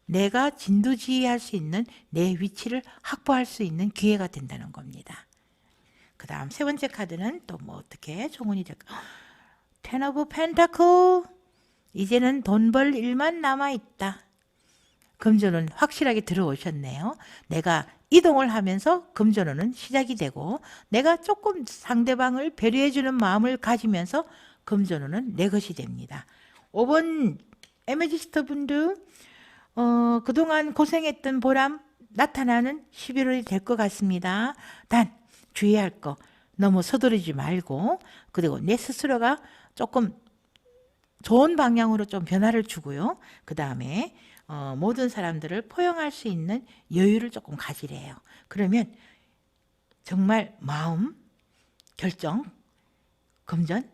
내가 진두지휘할 수 있는 내 위치를 확보할 수 있는 기회가 된다는 겁니다. 그 다음 세 번째 카드는 또 뭐 어떻게 종운이 될까? 텐 오브 펜타클. 이제는 돈 벌 일만 남아있다. 금전은 확실하게 들어오셨네요. 내가 이동을 하면서 금전운은 시작이 되고 내가 조금 상대방을 배려해주는 마음을 가지면서 금전운은 내 것이 됩니다. 5번 에메지스트 분들 그동안 고생했던 보람 나타나는 11월이 될 것 같습니다. 단 주의할 거 너무 서두르지 말고 그리고 내 스스로가 조금 좋은 방향으로 좀 변화를 주고요. 그 다음에 모든 사람들을 포용할 수 있는 여유를 조금 가지래요. 그러면 정말 마음, 결정, 금전,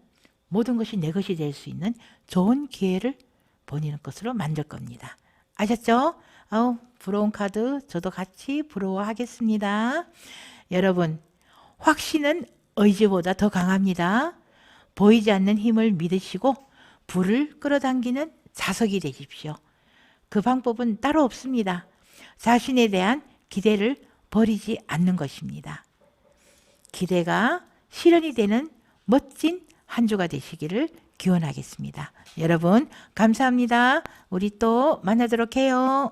모든 것이 내 것이 될 수 있는 좋은 기회를 본인의 것으로 만들 겁니다. 아셨죠? 부러운 카드 저도 같이 부러워하겠습니다. 여러분, 확신은 의지보다 더 강합니다. 보이지 않는 힘을 믿으시고 불을 끌어당기는 자석이 되십시오. 그 방법은 따로 없습니다. 자신에 대한 기대를 버리지 않는 것입니다. 기대가 실현이 되는 멋진 한 주가 되시기를 기원하겠습니다. 여러분, 감사합니다. 우리 또 만나도록 해요.